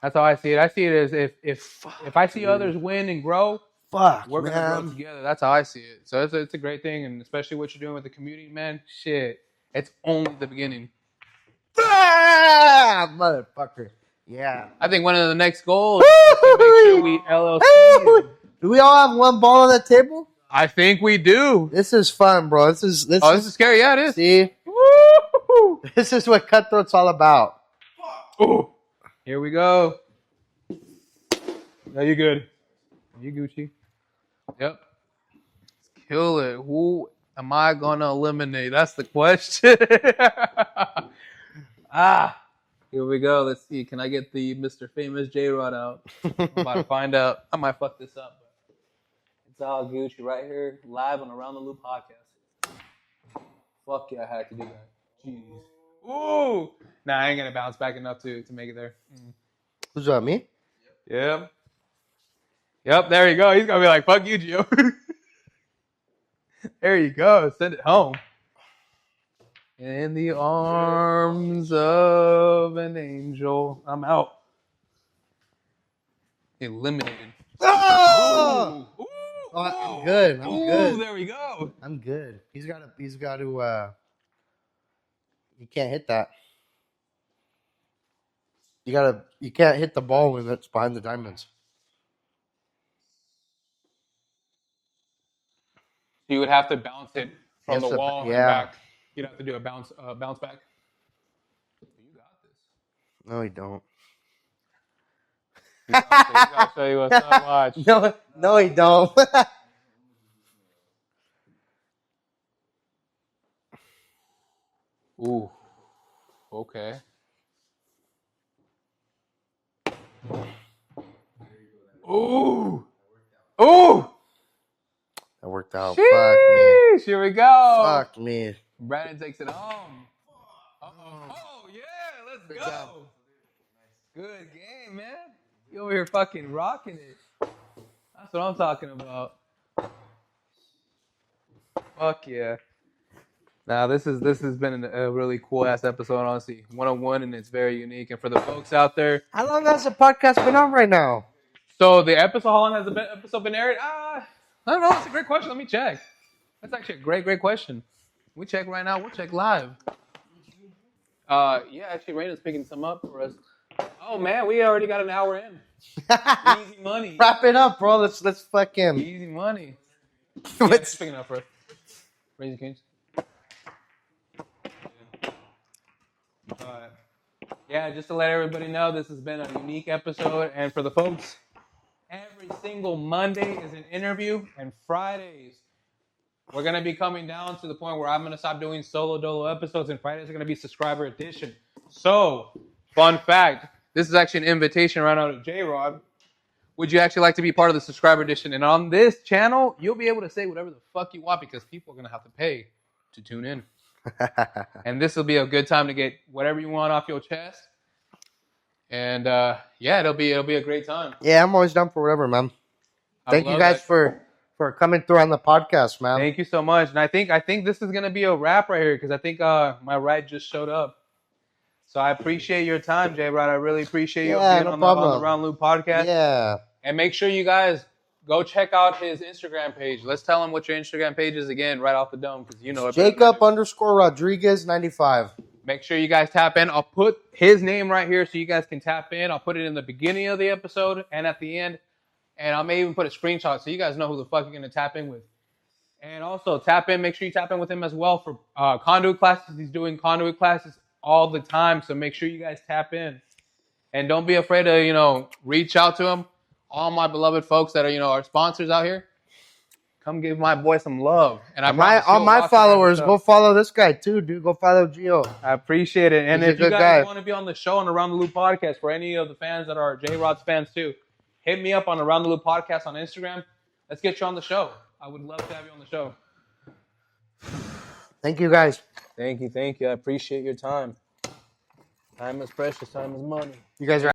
S3: That's how I see it. I see it as if I see others win and grow, we're gonna grow together. That's how I see it. So it's a great thing, and especially what you're doing with the community, man. Shit, it's only the beginning.
S2: Motherfucker. Yeah.
S3: I think one of the next goals is to make sure we LLC.
S2: Do we all have one ball on the table?
S3: I think we do.
S2: This is fun, bro. This is
S3: scary. Yeah, it is.
S2: See? This is what Cutthroat's all about.
S3: Ooh. Here we go. No, you good. You Gucci. Yep. Let's kill it. Who am I going to eliminate? That's the question. Here we go. Let's see. Can I get the Mr. Famous JROD out? I'm about to find out. I might fuck this up. But it's all Gucci right here, live on Around the Loop podcast. Fuck yeah, I had to do that. Jeez. Ooh. Nah, I ain't going to bounce back enough to make it there.
S2: Who's that, me?
S3: Yep. Yep, there you go. He's going to be like, fuck you, Gio. There you go. Send it home. In the arms of an angel. I'm out. Eliminated.
S2: Oh!
S3: Ooh.
S2: I'm good. I'm good.
S3: There we go.
S2: I'm good. He's got to, you can't hit that. You can't hit the ball when it's behind the diamonds.
S3: You would have to bounce it from the wall and back. You'd have to do a bounce back. You got this.
S2: No, you don't.
S3: I'll show you what's up. Watch.
S2: No, he don't.
S3: Ooh. Okay. Ooh. Ooh.
S2: That worked out.
S3: Sheesh.
S2: Fuck me.
S3: Here we go.
S2: Fuck me.
S3: Brandon takes it home. Oh, yeah. Let's go. Good game, man. You over here fucking rocking it. That's what I'm talking about. Fuck yeah. Now, this has been a really cool ass episode, honestly. 101, and it's very unique. And for the folks out there,
S2: How long has the podcast been on right now?
S3: so the episode, how long has the episode been aired? I don't know. That's a great question. Let me check. That's actually a great question. We check right now. We'll check live. Yeah, actually, Raina's picking some up for us. Oh man, we already got an hour in. Easy money.
S2: Wrap it up, bro. Let's fucking.
S3: Easy money. Yeah, it's picking up for us. Raising Kings. Yeah, just to let everybody know, this has been a unique episode. And for the folks, every single Monday is an interview, and Fridays, we're going to be coming down to the point where I'm going to stop doing solo dolo episodes, and Fridays are going to be subscriber edition. So, fun fact, this is actually an invitation right out of JROD. Would you actually like to be part of the subscriber edition? And on this channel, you'll be able to say whatever the fuck you want because people are going to have to pay to tune in. And this will be a good time to get whatever you want off your chest. And yeah, it'll be a great time.
S2: Yeah, I'm always down for whatever, man. Thank you guys for coming through on the podcast, man.
S3: Thank you so much. And I think this is gonna be a wrap right here because I think my ride just showed up. So I appreciate your time, JROD. I really appreciate you being on the Round Loop podcast.
S2: Yeah.
S3: And make sure you guys go check out his Instagram page. Let's tell him what your Instagram page is again, right off the dome, because you know it.
S2: Jacob _Rodriguez 95.
S3: Make sure you guys tap in. I'll put his name right here so you guys can tap in. I'll put it in the beginning of the episode and at the end. And I may even put a screenshot so you guys know who the fuck you're going to tap in with. And also tap in. Make sure you tap in with him as well for conduit classes. He's doing conduit classes all the time. So make sure you guys tap in. And don't be afraid to, reach out to him. All my beloved folks that are, our sponsors out here. Come give my boy some love. And
S2: all my followers, go follow this guy too, dude. Go follow Gio.
S3: I appreciate it. And
S2: He's
S3: if you guys want to be on the show on Around the Loop podcast for any of the fans that are JROD's fans too, hit me up on Around the Loop podcast on Instagram. Let's get you on the show. I would love to have you on the show.
S2: Thank you, guys.
S3: Thank you. I appreciate your time. Time is precious. Time is money.
S2: You guys are